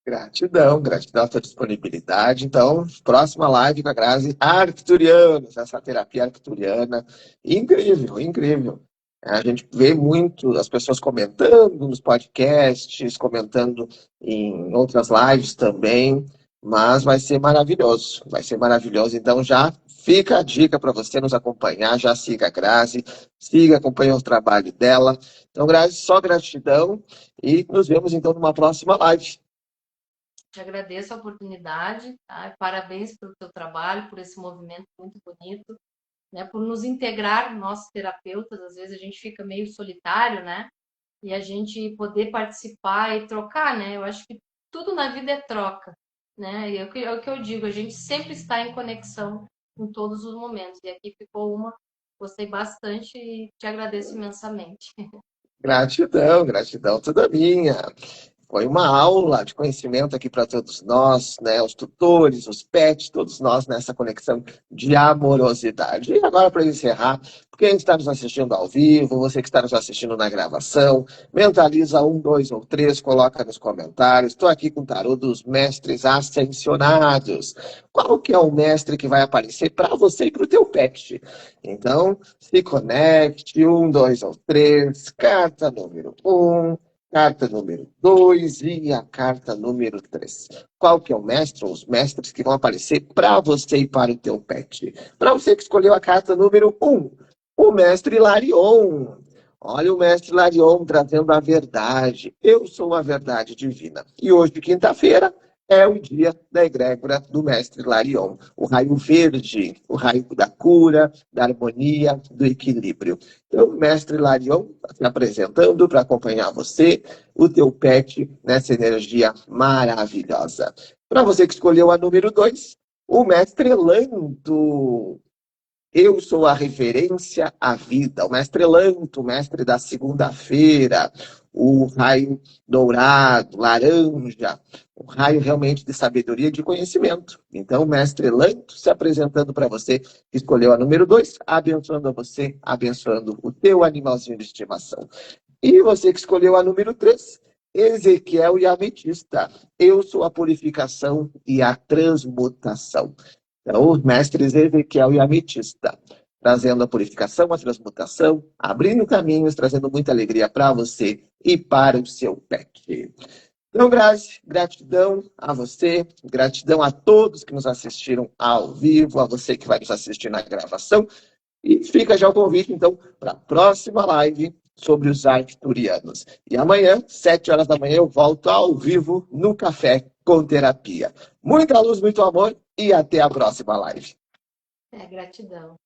Speaker 3: Gratidão, gratidão à sua disponibilidade. Então, próxima live com a Grazi, Arcturianos, essa terapia arcturiana. Incrível, incrível. A gente vê muito as pessoas comentando nos podcasts, comentando em outras lives também, mas vai ser maravilhoso, vai ser maravilhoso. Então, já fica a dica para você nos acompanhar, já siga a Grazi, siga, acompanhe o trabalho dela. Então, Grazi, só gratidão e nos vemos então numa próxima live.
Speaker 2: Te agradeço a oportunidade, tá? Parabéns pelo teu trabalho, por esse movimento muito bonito, né? Por nos integrar, nós terapeutas, às vezes a gente fica meio solitário, né? E a gente poder participar e trocar, né? Eu acho que tudo na vida é troca, né? E é o que eu digo, a gente sempre está em conexão em todos os momentos. E aqui ficou uma, gostei bastante e te agradeço imensamente.
Speaker 3: Gratidão, gratidão toda minha. Foi uma aula de conhecimento aqui para todos nós, né? Os tutores, os pets, todos nós nessa conexão de amorosidade. E agora, para encerrar, quem está nos assistindo ao vivo, você que está nos assistindo na gravação, mentaliza 1, 2 ou 3, coloca nos comentários. Estou aqui com o tarô dos mestres ascensionados. Qual que é o mestre que vai aparecer para você e para o teu pet? Então, se conecte, 1, 2 ou 3, carta número 1. Carta número 2 e a carta número 3. Qual que é o mestre ou os mestres que vão aparecer para você e para o teu pet? Para você que escolheu a carta número 1, o mestre Larion. Olha o mestre Larion trazendo a verdade. Eu sou a verdade divina. E hoje, quinta-feira, é o dia da egrégora do mestre Larion. O raio verde, o raio da cura, da harmonia, do equilíbrio. Então, o mestre Larion está se apresentando para acompanhar você, o teu pet, nessa energia maravilhosa. Para você que escolheu a número 2, o mestre Lando. Eu sou a referência à vida. O mestre Elanto, o mestre da segunda-feira, o raio dourado, laranja, o raio realmente de sabedoria e de conhecimento. Então, o mestre Elanto se apresentando para você, que escolheu a número 2, abençoando a você, abençoando o teu animalzinho de estimação. E você que escolheu a número 3, Ezequiel e a ametista. Eu sou a purificação e a transmutação. Então, os mestres Ezequiel e a ametista, trazendo a purificação, a transmutação, abrindo caminhos, trazendo muita alegria para você e para o seu pet. Então, Grazi, gratidão a você, gratidão a todos que nos assistiram ao vivo, a você que vai nos assistir na gravação. E fica já o convite, então, para a próxima live sobre os arcturianos. E amanhã, 7 horas da manhã, eu volto ao vivo no Café com Terapia. Muita luz, muito amor e até a próxima live.
Speaker 2: Gratidão.